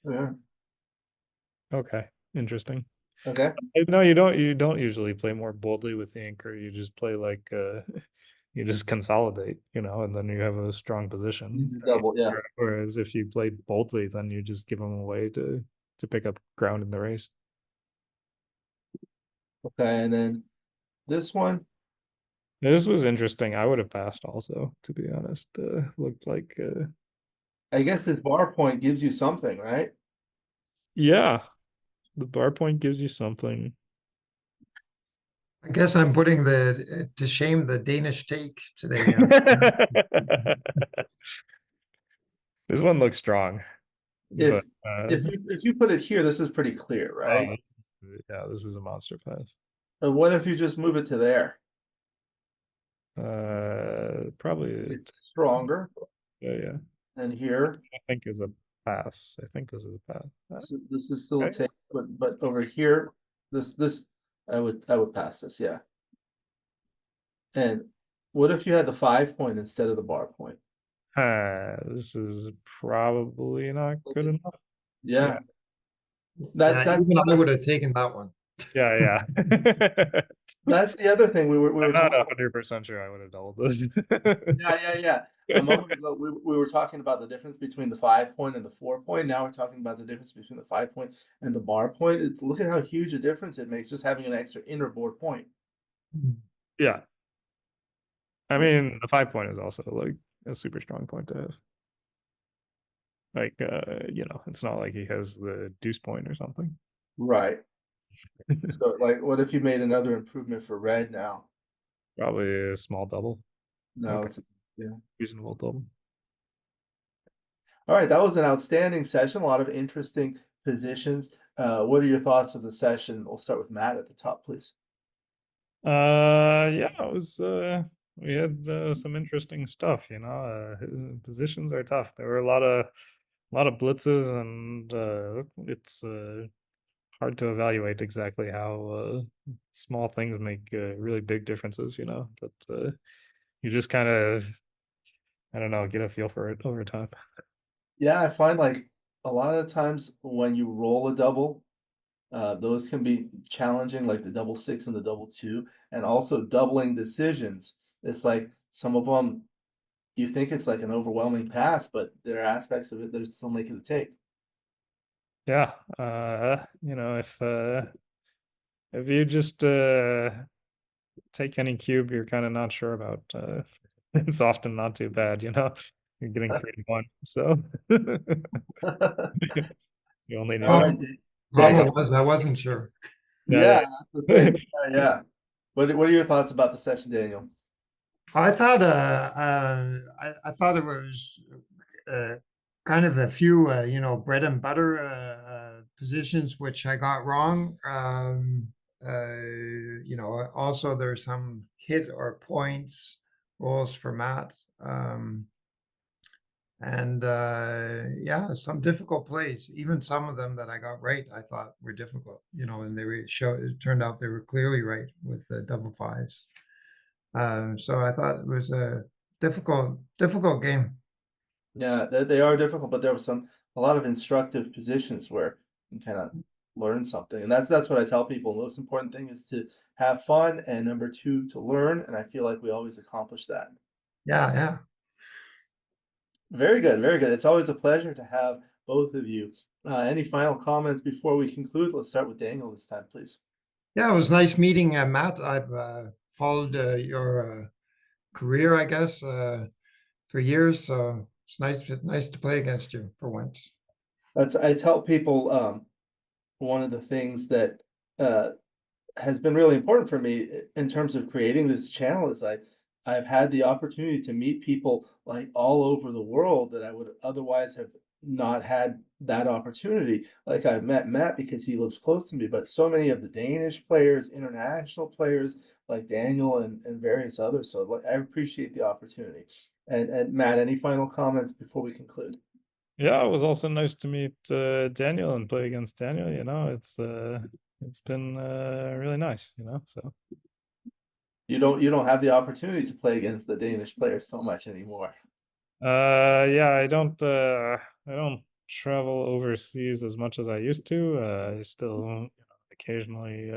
Yeah. Okay. Interesting. Okay. No, you don't usually play more boldly with the anchor. You just play like you just consolidate, you know, and then you have a strong position. Double, yeah. Whereas if you play boldly, then you just give them away to pick up ground in the race. Okay, and then this one. This was interesting. I would have passed also, to be honest. Looked like I guess this bar point gives you something, right? Yeah, the bar point gives you something. I guess I'm putting to shame the Danish take today. This one looks strong, If but if you put it here, this is pretty clear, right? yeah, this is a monster pass. But what if you just move it to there? Probably It's stronger yeah. than here. I think is a pass. I think this is a pass. So this is still a Okay. take, but over here, this I would pass this, yeah. And what if you had the 5 point instead of the bar point? This is probably not good enough. Yeah, Yeah, that's even I would have taken that one. Yeah. that's the other thing we were I'm not talking. 100% sure I would have doubled this. Yeah. A moment ago, we were talking about the difference between the 5 point and the 4 point. Now we're talking about the difference between the 5 point and the bar point. Look at how huge a difference it makes just having an extra inner board point. Yeah. I mean, the 5 point is also like a super strong point to have. Like, it's not like he has the deuce point or something. Right. So, like, what if you made another improvement for red now? Probably a small double. No, Okay. it's yeah. Reasonable double. All right, that was an outstanding session. A lot of interesting positions. What are your thoughts of the session? We'll start with Matt at the top, please. Yeah, it was we had some interesting stuff, positions are tough. There were a lot of blitzes, and it's hard to evaluate exactly how small things make really big differences, but you just kind of, I don't know, get a feel for it over time. Yeah, I find like a lot of the times when you roll a double, those can be challenging, like the double six and the double two, and also doubling decisions. It's like some of them you think it's like an overwhelming pass, but there are aspects of it that are still making it take. Yeah, if you just take any cube you're kind of not sure about, it's often not too bad, you're getting 3-1, so you only need All to. right, Problem Daniel. was I wasn't sure. Yeah, that's the thing. Yeah. What are your thoughts about the session, Daniel? I thought I thought it was uh, kind of a few bread and butter positions which I got wrong. Also there's some hit or points rolls for Matt. And yeah, some difficult plays. Even some of them that I got right, I thought were difficult. And it turned out they were clearly right with the double fives. So I thought it was a difficult game. Yeah, they are difficult, but there were a lot of instructive positions where you kind of learn something, and that's what I tell people. The most important thing is to have fun, and number two, to learn. And I feel like we always accomplish that. Yeah. Very good, very good. It's always a pleasure to have both of you. Any final comments before we conclude? Let's start with Daniel this time, please. Yeah, it was nice meeting Matt. I've followed your career, I guess, for years. So it's nice to play against you for once. I tell people one of the things that uh, has been really important for me in terms of creating this channel is I've had the opportunity to meet people like all over the world that I would otherwise have not had that opportunity. Like I've met Matt because he lives close to me, but so many of the Danish players, international players like Daniel and various others. So like, I appreciate the opportunity. And Matt, any final comments before we conclude? Yeah, it was also nice to meet Daniel and play against Daniel. It's been really nice, so You don't have the opportunity to play against the Danish players so much anymore. yeah, I don't travel overseas as much as I used to. I still, occasionally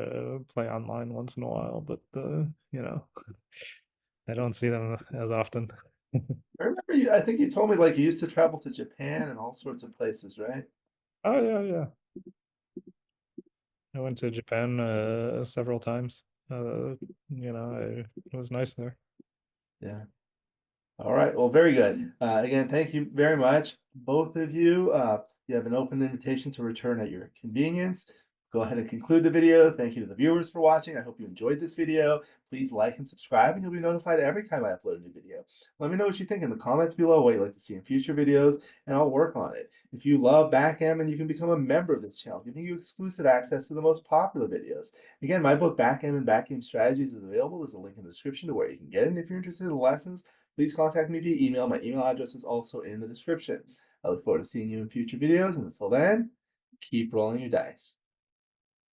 play online once in a while, but I don't see them as often. I remember I think you told me like you used to travel to Japan and all sorts of places, right? Oh yeah. I went to Japan several times. It was nice there. Yeah. All right, well, very good. Again, thank you very much, both of you. You have an open invitation to return at your convenience. Go ahead and conclude the video. Thank you to the viewers for watching. I hope you enjoyed this video. Please like and subscribe, and you'll be notified every time I upload a new video. Let me know what you think in the comments below, what you'd like to see in future videos, and I'll work on it. If you love Backgammon, you can become a member of this channel, giving you exclusive access to the most popular videos. Again, my book, Backgammon Backgame Strategies, is available. There's a link in the description to where you can get it. And if you're interested in the lessons, please contact me via email. My email address is also in the description. I look forward to seeing you in future videos, and until then, keep rolling your dice.